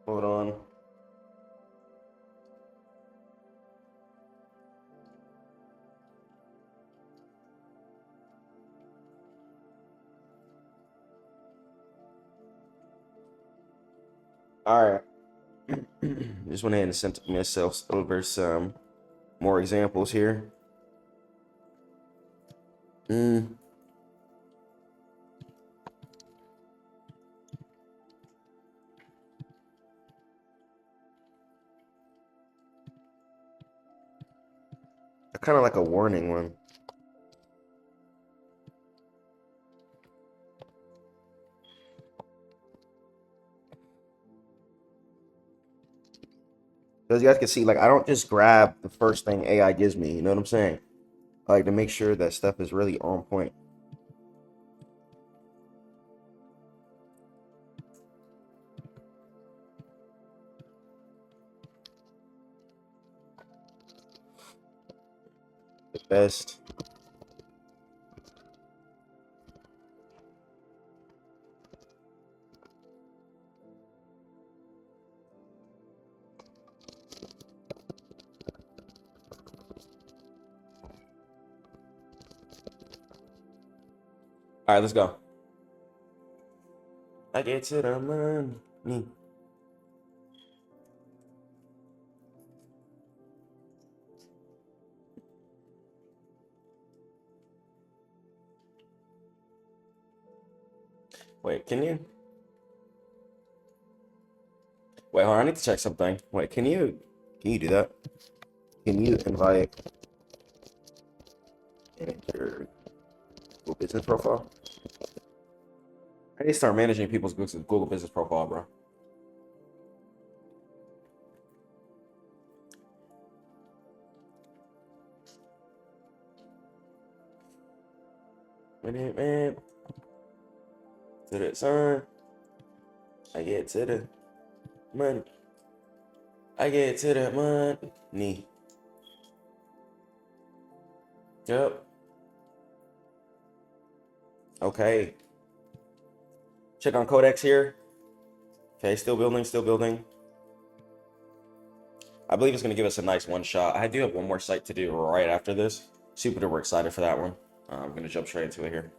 Hold on. All right. Just went ahead and sent myself over some more examples here. Mm. Kind of like a warning one. Because you guys can see, like, I don't just grab the first thing AI gives me. You know what I'm saying? I like to make sure that stuff is really on point. Best. All right, let's go. I get to the money. Wait, can you? Wait, hold on. I need to check something. Wait, can you do that? Can you invite your Google business profile? I need to start managing people's Google business profile, bro. Man, to the sun, I get to the money. I get to the money. Yep. Okay. Check on Codex here. Okay, still building, still building. I believe it's going to give us a nice one shot. I do have one more site to do right after this. Super duper excited for that one. I'm going to jump straight into it here.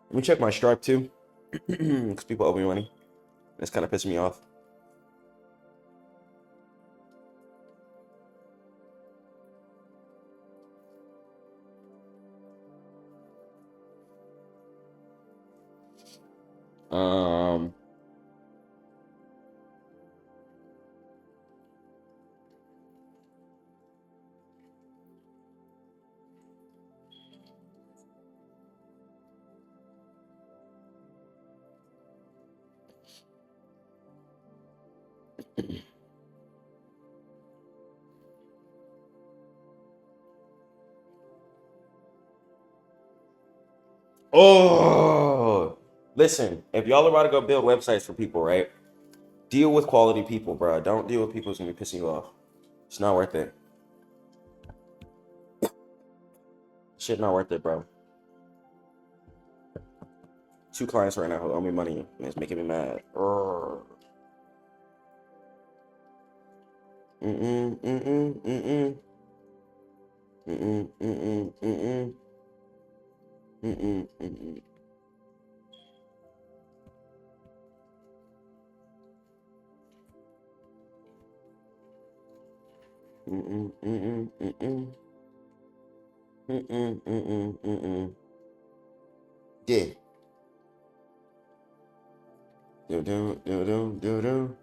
Let me check my Stripe too, because people owe me money. It's kind of pissing me off. Oh, listen, if y'all are about to go build websites for people, right? Deal with quality people, bro. Don't deal with people who's gonna be pissing you off. It's not worth it. Shit, not worth it, bro. 2 clients right now who owe me money, and it's making me mad. Yeah. Do.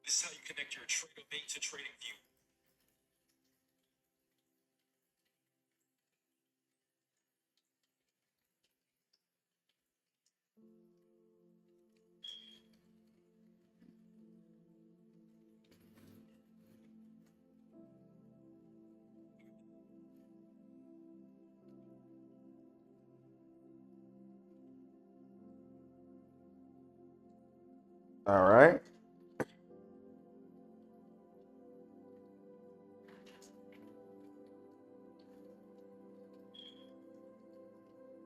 This is how you connect your Trader Bait to TradingView. All right.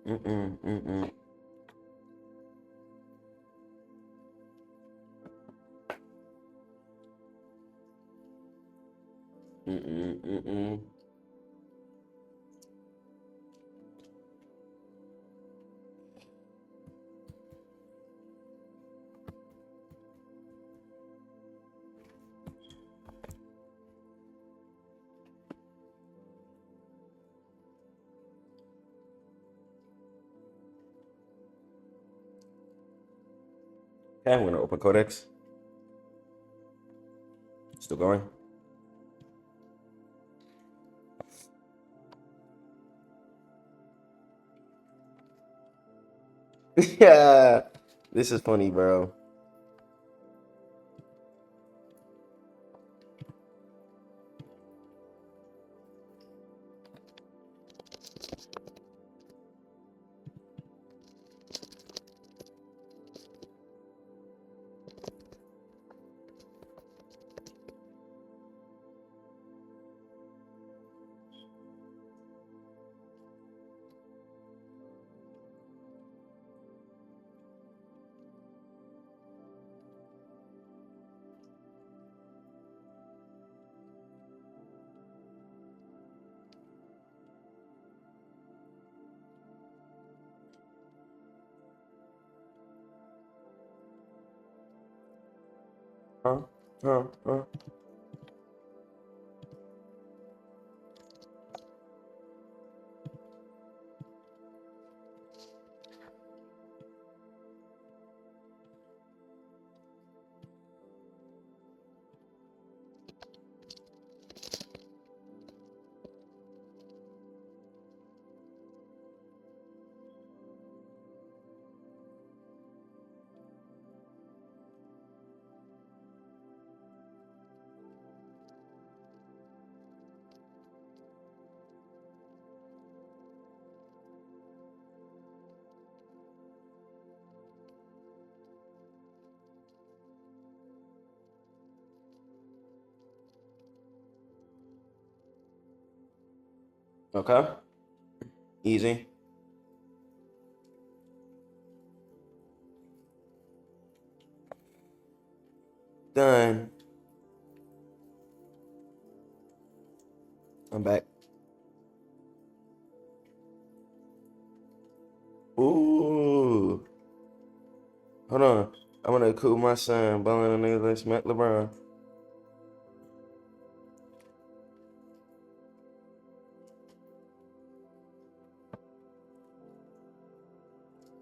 Mm-mm. Okay, I'm gonna open Codex. Still going. Yeah, this is funny, bro. Huh? Huh? Huh? Okay. Easy. Done. I'm back. Ooh. Hold on. I'm gonna cool my son. Balling a nigga. Let's smack LeBron.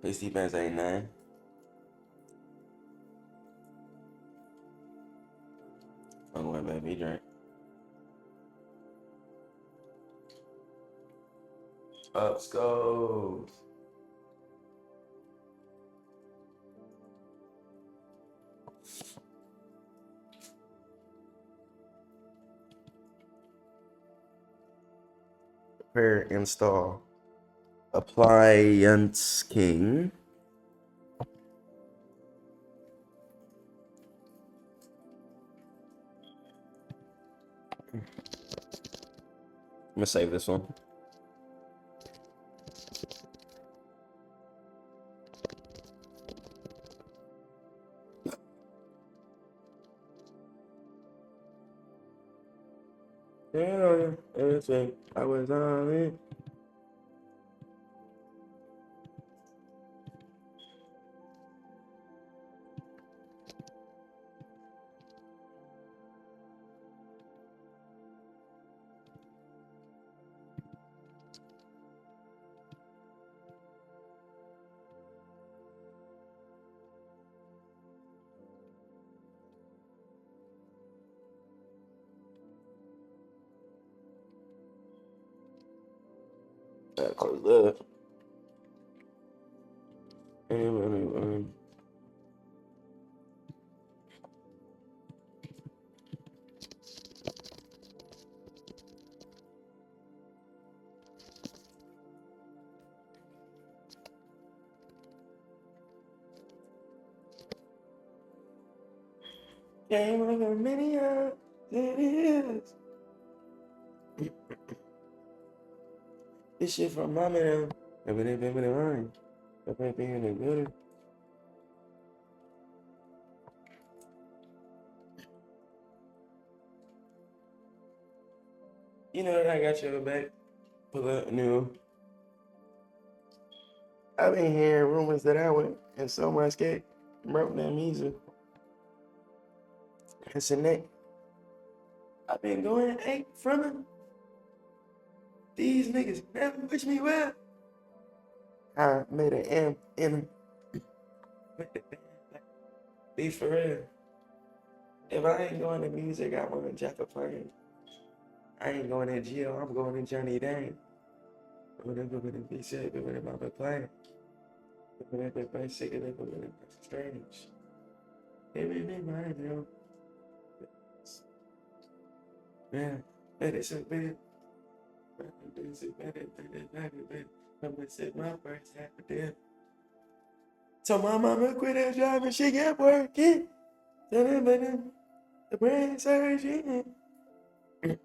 His defense ain't nine. I'm going back. He drank. Up scores. Prepare install. Appliance King. I'm gonna save this one. Yeah, everything I was on it. Close that. Anyway. Game like a mania. It is. This shit from my man. Everything been mine. Everything in the building. You know that I got your back. Pull up new. I've been hearing rumors that I went and sold my skate, broke that music. It's a neck. I've been going eight from him. These niggas never wish me well. I made an M in him. Be for real. If I ain't going to music, I want to jack a plane. I ain't going to jail, I'm going to Johnny Dane. Whatever would it be said, but about the plane. Whatever by sick of it, but strange. Every day, my girl. Yeah, that is a bit. I'm gonna sit my first half of them. So my mama quit her job and she get working. The brain surgeon. If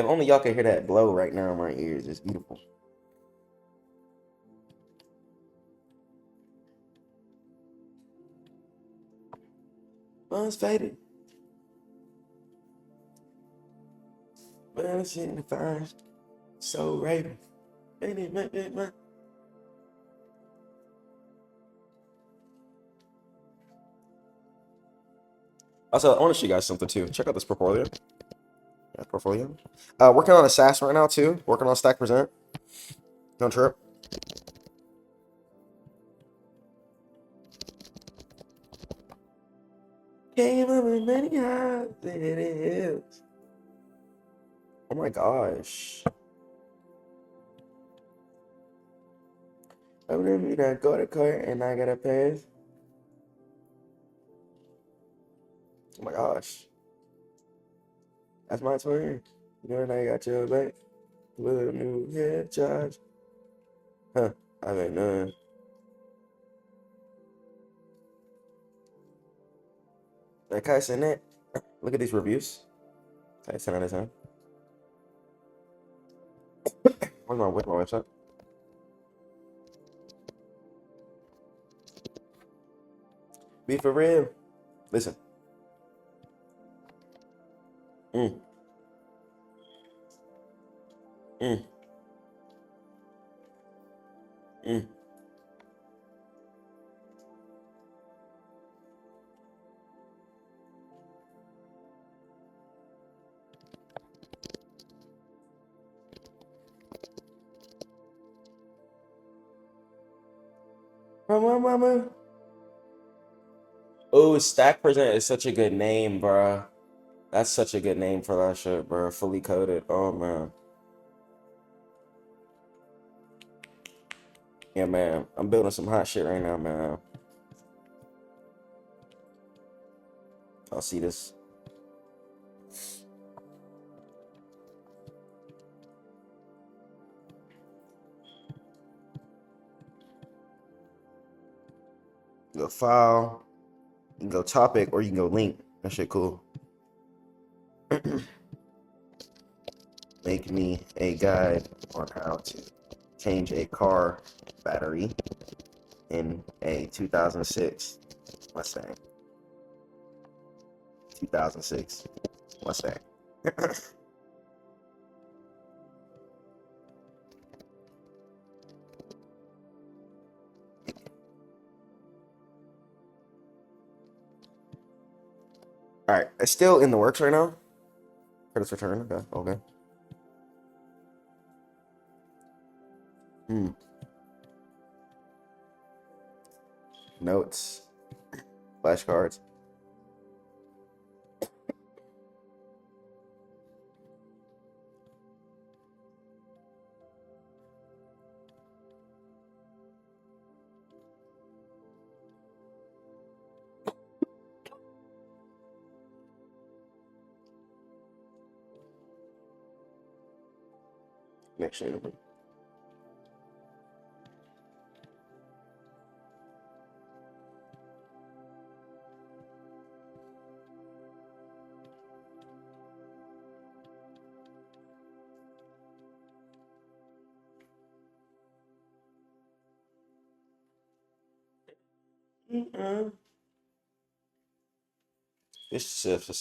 only y'all could hear that blow right now in my ears. It's beautiful. Mine's faded. But I'm sitting in the fire. So Raven. Also, I want to show you guys something too. Check out this portfolio. Yeah, portfolio. Working on a SAS right now too. Working on Stack Present. Don't trip. Came up with many highs and hills. Oh my gosh. I remember that go to court and I gotta pass. Oh my gosh. That's my turn. You know, and I got your back with a new head charge. Huh. I got none. Like I said that. Look at these reviews. I 10 out of 10. Where's my website? Be for real. Listen. Mm. Mm. Mm. Mama. Oh, Stack Present is such a good name, bro. That's such a good name for that shit, bro. Fully coded. Oh man. Yeah, man. I'm building some hot shit right now, man. I'll see this. You go file, you can go topic, or you can go link. That shit cool. Make me a guide on how to change a car battery in a 2006 Mustang. 2006 Mustang. All right, it's still in the works right now. Credits return. Okay, okay. Notes, flashcards. Next year.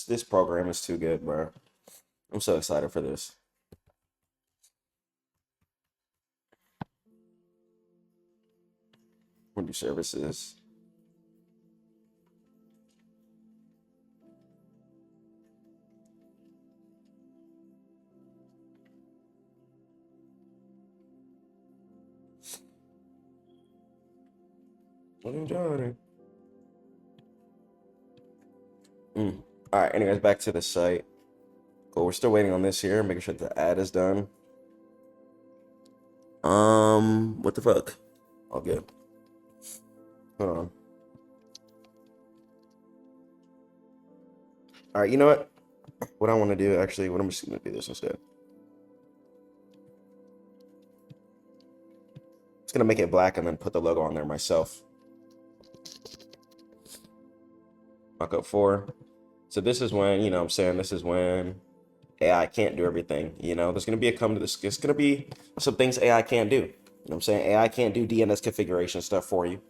This program is too good, bro. I'm so excited for this. Window services. William Jordan. All right. Anyways, back to the site. Cool. We're still waiting on this here, making sure the ad is done. What the fuck? All good. Hold on. All right. You know what? What I want to do actually, what I'm just gonna do this instead. Just gonna make it black and then put the logo on there myself. Mock up 4. So this is when, you know what I'm saying, this is when AI can't do everything. You know, there's gonna be there's gonna be some things AI can't do. You know what I'm saying? AI can't do DNS configuration stuff for you.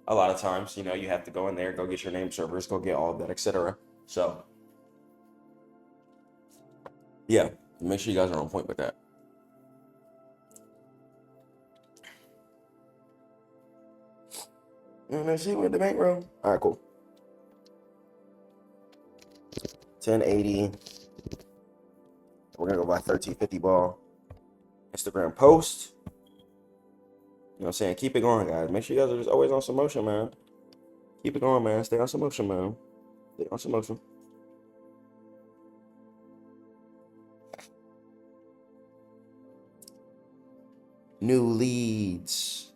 A lot of times, you know, you have to go in there, go get your name servers, go get all of that, etc. So yeah, make sure you guys are on point with that. And let's see with the bankroll. All right, cool. 1080. We're gonna go by 1350 ball. Instagram post. You know what I'm saying? Keep it going, guys. Make sure you guys are just always on some motion, man. Keep it going, man. Stay on some motion, man. Stay on some motion. New leads.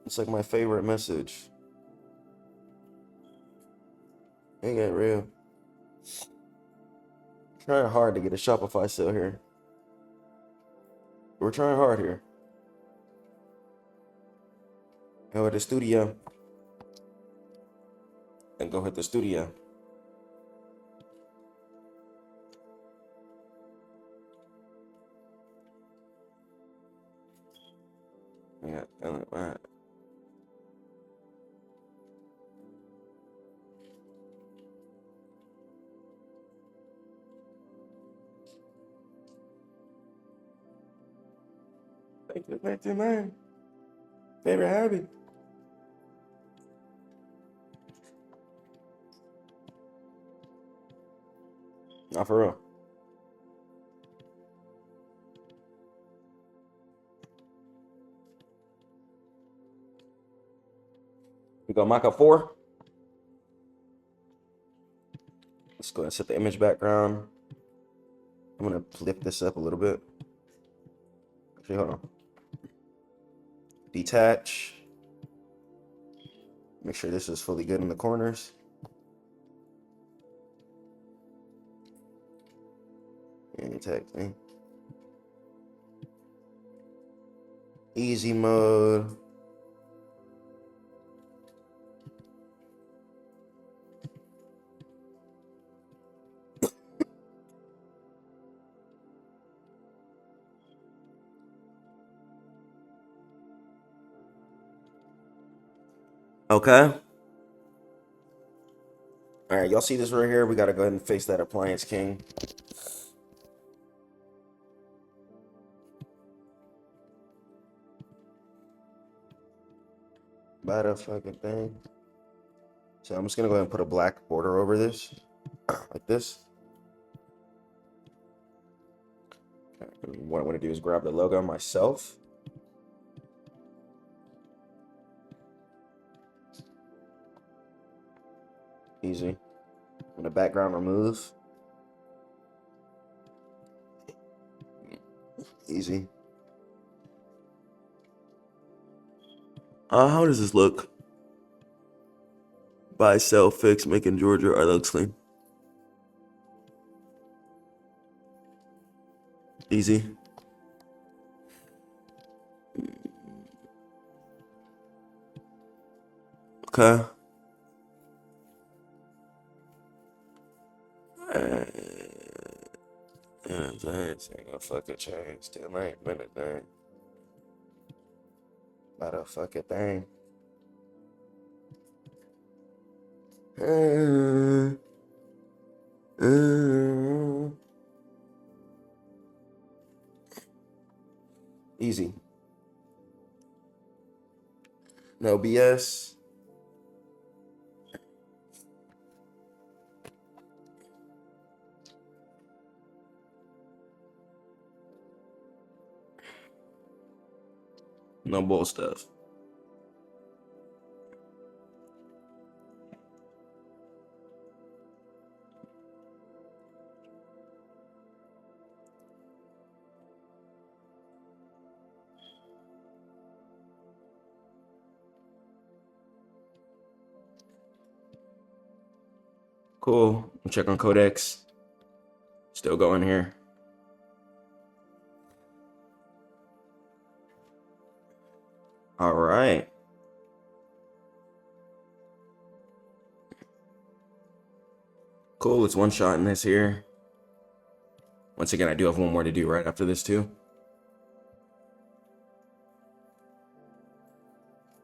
It's like my favorite message. Ain't that real? Trying hard to get a Shopify sale here. We're trying hard here. Go hit the studio. And go hit the studio. Yeah, all right. Thank you, man. Favorite hobby. Not for real. We go mock up 4. Let's go and set the image background. I'm gonna lift this up a little bit. Actually, hold on. Detach. Make sure this is fully good in the corners. And text me. Easy mode. Okay. All right, y'all see this right here? We got to go ahead and face that appliance king. By the fucking thing. So I'm just going to go ahead and put a black border over this. Like this. Okay. What I want to do is grab the logo myself. Easy. And the background remove. Easy. How does this look? Buy, sell, fix, make in Georgia. That looks clean. Easy. Okay. Yeah, thanks. Ain't gonna fucking change. Still ain't been a thing. Not a fucking thing. Easy. No BS. No bull stuff. Cool. Check on Codex. Still going here. All right. Cool. It's one shot in this here. Once again, I do have one more to do right after this too.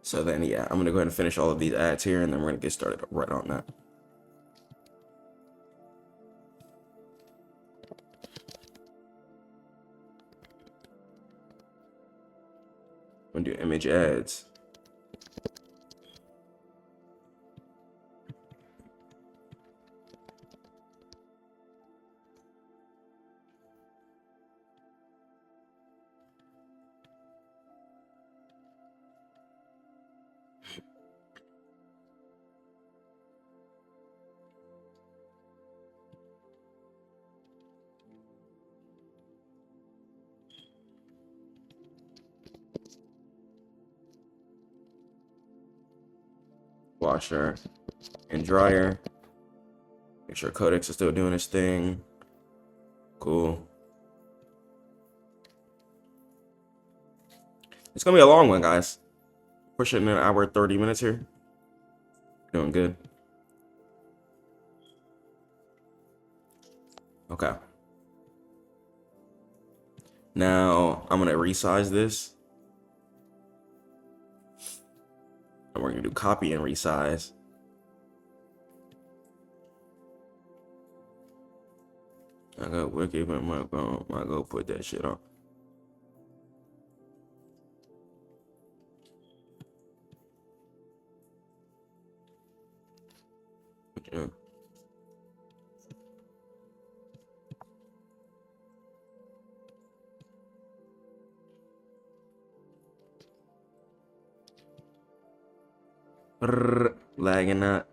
So then, yeah, I'm gonna go ahead and finish all of these ads here, and then we're gonna get started right on that. I'm gonna do image ads. washer, and dryer. Make sure Codex is still doing its thing. Cool. It's gonna be a long one, guys. Pushing an hour 30 minutes here. Doing good. Okay. Now I'm gonna resize this. And we're gonna do copy and resize. I got wicked, but I'm not gonna put that shit on. Yeah. Lagging that.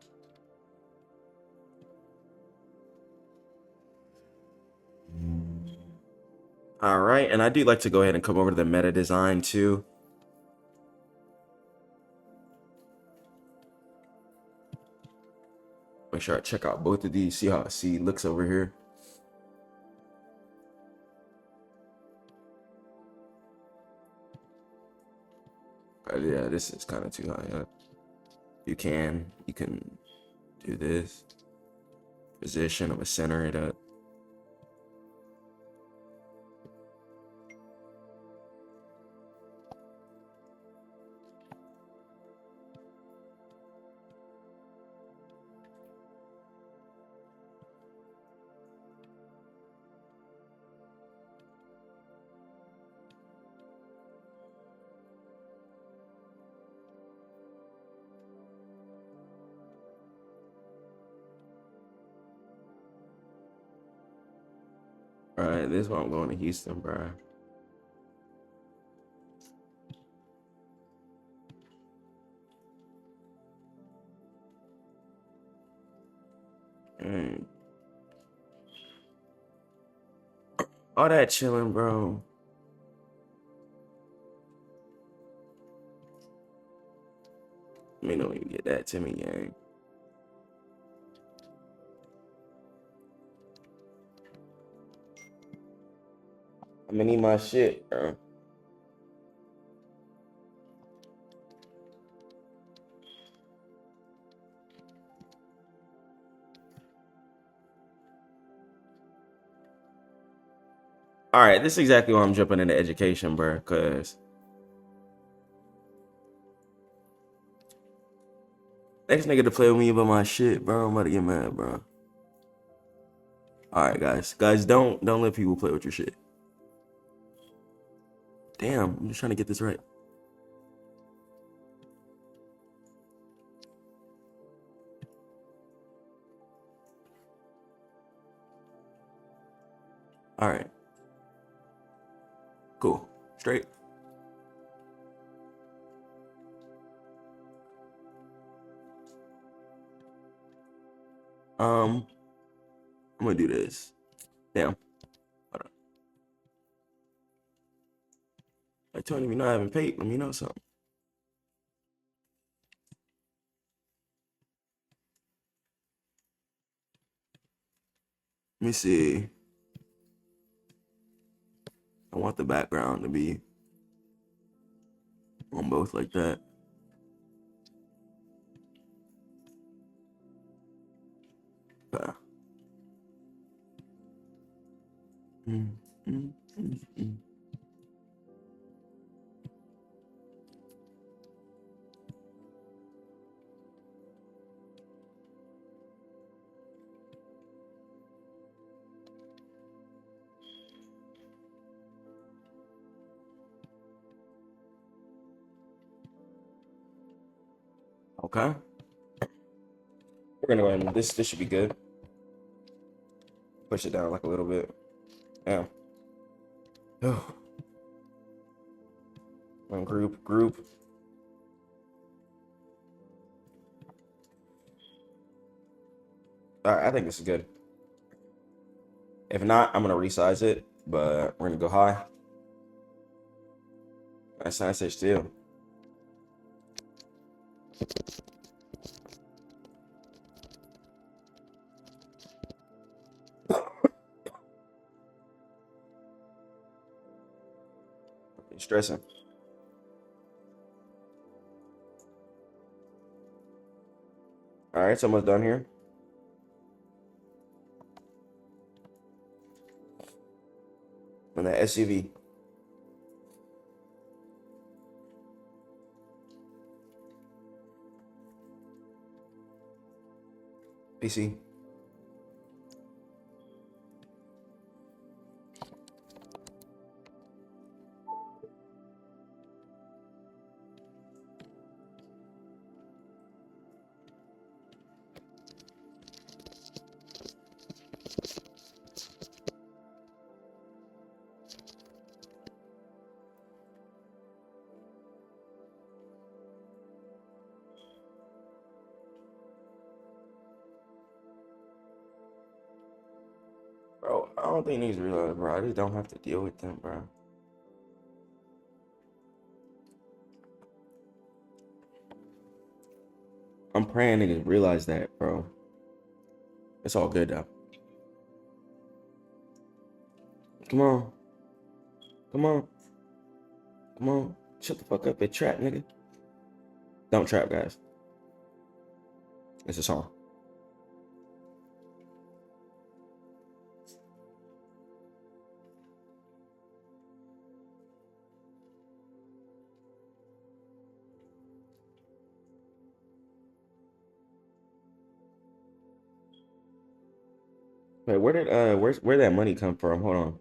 All right, and I do like to go ahead and come over to the meta design too. Make sure I check out both of these. See how it looks over here. Yeah, this is kind of too high up. You can do this. Position, I'm gonna center it up. All right, this is why I'm going to Houston, bro. All that chilling, bro. Let me know when you get that to me, gang. I'm gonna need my shit, bro. All right, this is exactly why I'm jumping into education, bro. Cause next nigga to play with me about my shit, bro. I'm about to get mad, bro. All right, guys, don't let people play with your shit. Damn, I'm just trying to get this right. All right, cool, straight. I'm gonna do this. Damn. Hold on. I told you, I haven't paid. Let me know something. Let me see. I want the background to be on both like that. Okay. Okay. We're gonna go ahead and this should be good. Push it down like a little bit. Yeah. Oh. Group. All right, I think this is good. If not, I'm gonna resize it, but we're gonna go high. That's nice still. stressing. All right, it's almost done here. And that SUV. PC. Bro, I don't think niggas realize, bro. I just don't have to deal with them, bro. I'm praying niggas realize that, bro. It's all good though. Come on. Come on. Come on. Shut the fuck up and trap, nigga. Don't trap, guys. It's a song. Wait, where did where that money come from? Hold on.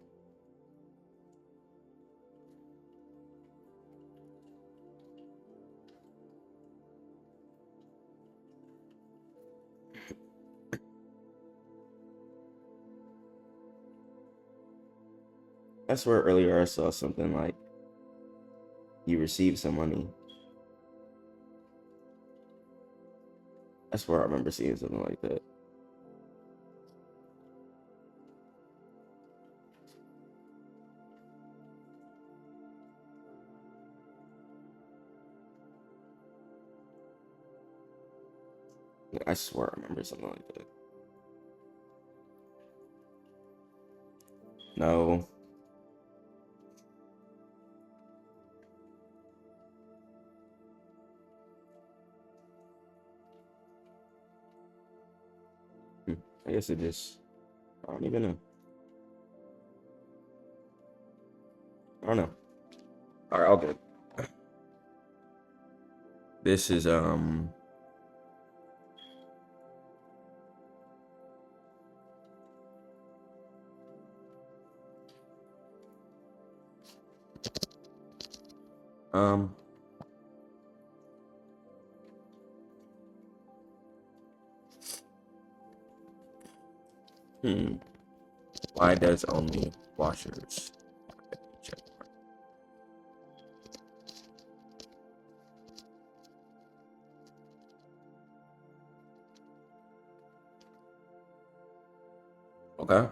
I swear earlier I saw something like you received some money. I swear I remember seeing something like that. I swear I remember something like that. No. I guess it just, I don't even know. I don't know. All right, all good. This is um why does only washers? Check. Okay.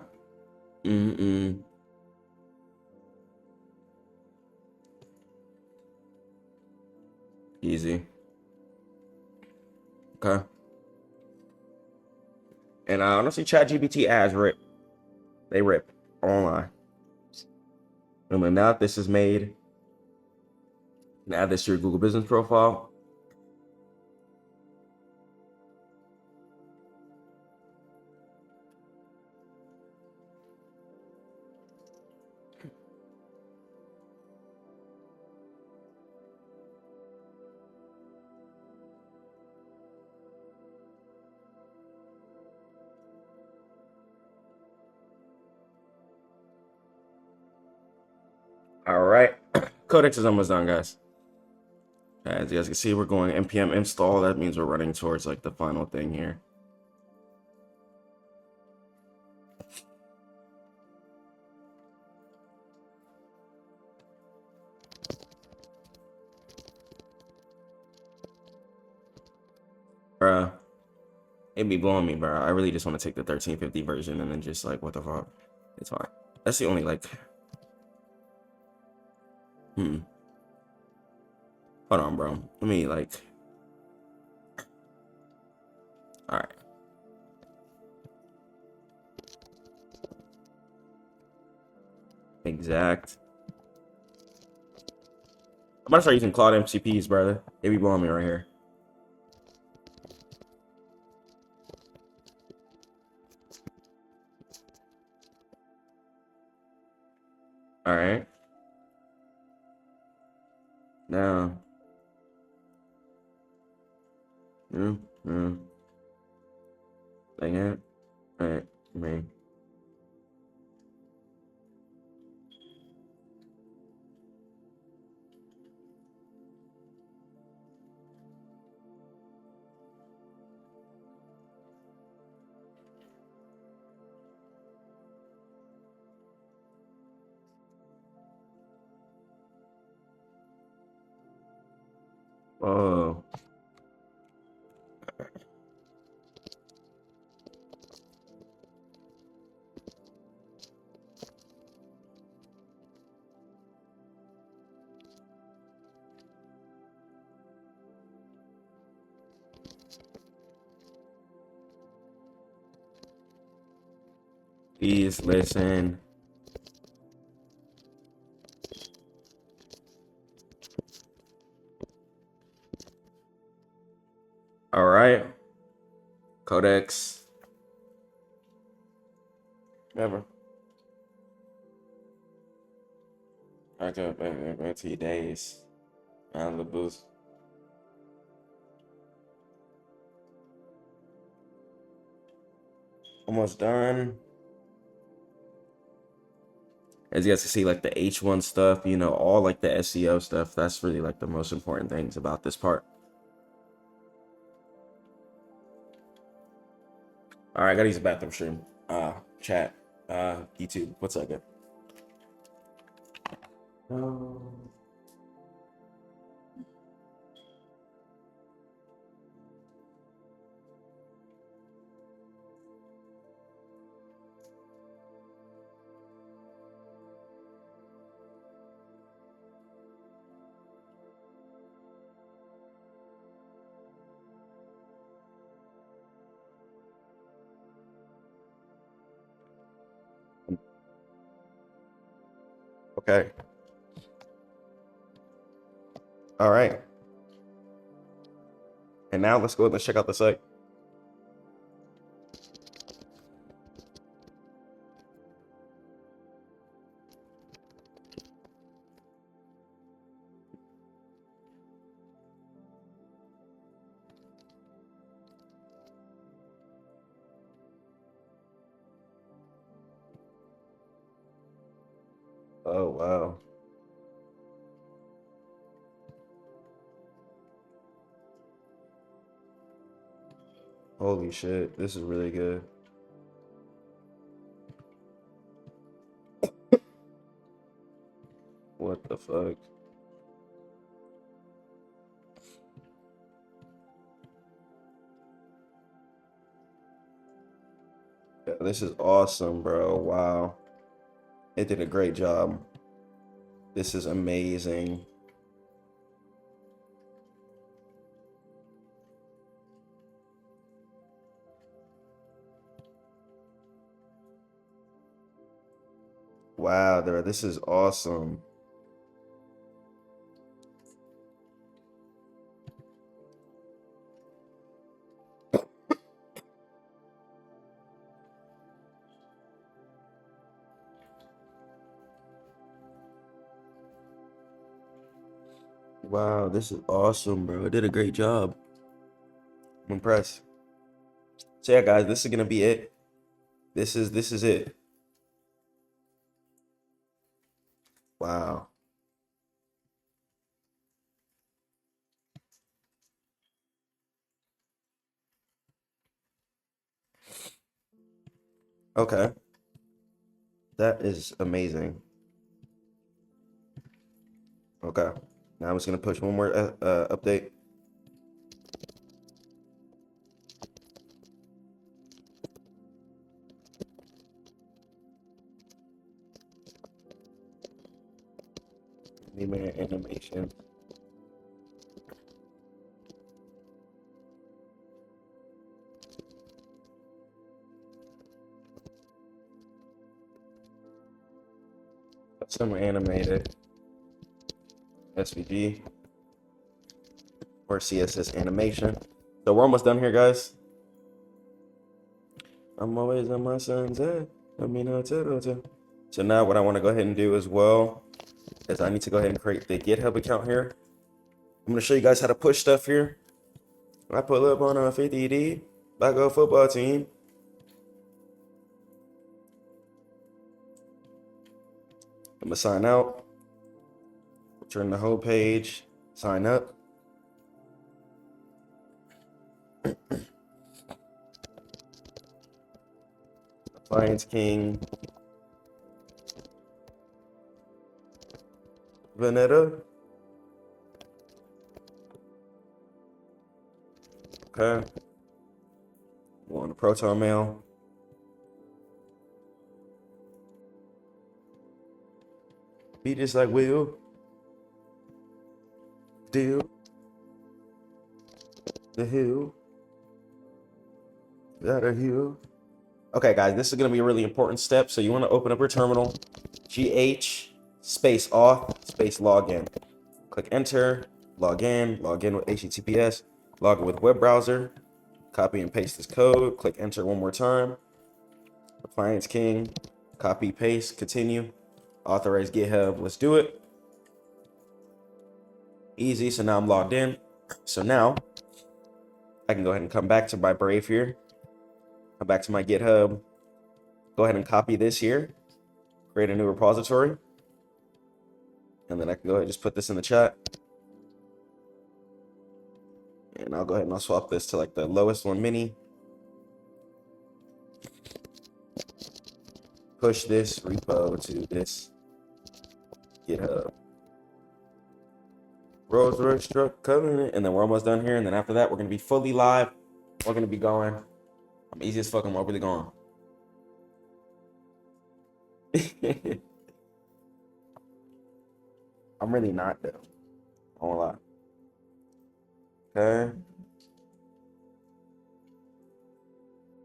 Easy. Okay. And honestly, ChatGPT ads rip. They rip online. And then now that this is made, and add this to your Google business profile. All right. Codex is almost done, guys. As you guys can see, we're going npm install. That means we're running towards like the final thing here. Bruh, it be blowing me, bro. I really just want to take the 1350 version and then just like, what the fuck? It's fine. That's the only like, hold on, bro. Let me like, all right. Exact gonna start using Claude MCPs, brother. They be blowing me right here. All right. Now. Dang it. All right, man. Oh. Please listen. All right. Codex. Never. Back up, back to your days. Out of the booth. Almost done. As you guys can see, like the H1 stuff, you know, all like the SEO stuff, that's really like the most important things about this part. All right, I gotta use the bathroom stream. Chat, YouTube, what's up, good? Okay. All right. And now let's go ahead and check out the site. Oh, wow. Holy shit, this is really good. What the fuck? Yeah, this is awesome, bro. Wow. It did a great job. This is amazing. Wow, this is awesome. Wow, this is awesome, bro. It did a great job. I'm impressed. So yeah, guys, this is gonna be it. This is it. Wow. Okay. That is amazing. Okay. Now I'm just gonna push one more update. Handyman animation. Custom animated SVG or CSS animation. So we're almost done here, guys. I'm always on my son's head. I mean, so now what I want to go ahead and do as well is I need to go ahead and create the GitHub account here. I'm going to show you guys how to push stuff here. I pull up on a 50D, Bago football team. I'm going to sign out, return the whole page, sign up. Appliance King, Vanetta. Okay. Go on to Proton Mail. Be just like Will. Deal. The hill. That a hill. Okay, guys, this is going to be a really important step. So you want to open up your terminal. GH space auth space login. Click enter. Log in with HTTPS. Log in with web browser. Copy and paste this code. Click enter one more time. Appliance King. Copy, paste, continue. Authorize GitHub. Let's do it. Easy. So now I'm logged in. So now I can go ahead and come back to my Brave here. Come back to my GitHub. Go ahead and copy this here. Create a new repository. And then I can go ahead and just put this in the chat. And I'll go ahead and I'll swap this to like the lowest one mini. Push this repo to this GitHub. Rolls Royce truck covenant. And then we're almost done here. And then after that, we're going to be fully live. We're going to be going. I'm easy as fuck. I'm really going. I'm really not though. I won't lie. Okay.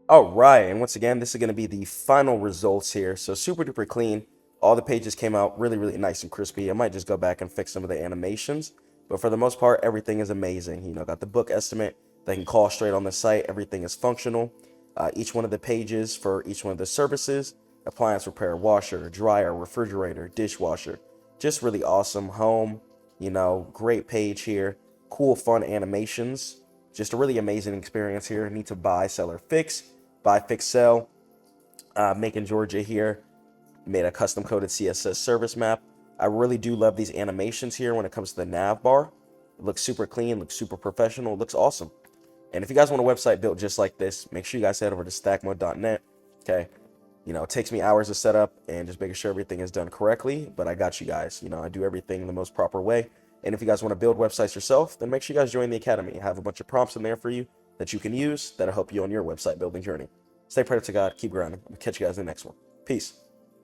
All right, and once again, this is going to be the final results here. So super duper clean. All the pages came out really, really nice and crispy. I might just go back and fix some of the animations, but for the most part, everything is amazing. You know, got the book estimate. They can call straight on the site. Everything is functional. Each one of the pages for each one of the services: appliance repair, washer, dryer, refrigerator, dishwasher. Just really awesome. Home, you know, great page here. Cool, fun animations. Just a really amazing experience here. Need to buy, sell, or fix. Buy, fix, sell. Making Georgia here. Made a custom coded CSS service map. I really do love these animations here when it comes to the nav bar. It looks super clean, looks super professional, looks awesome. And if you guys want a website built just like this, make sure you guys head over to stackmode.net. Okay. You know, it takes me hours to set up and just making sure everything is done correctly, but I got you guys. You know, I do everything the most proper way. And if you guys want to build websites yourself, then make sure you guys join the academy. I have a bunch of prompts in there for you that you can use that'll help you on your website building journey. Stay prayed to God, keep grinding. I'll catch you guys in the next one. Peace.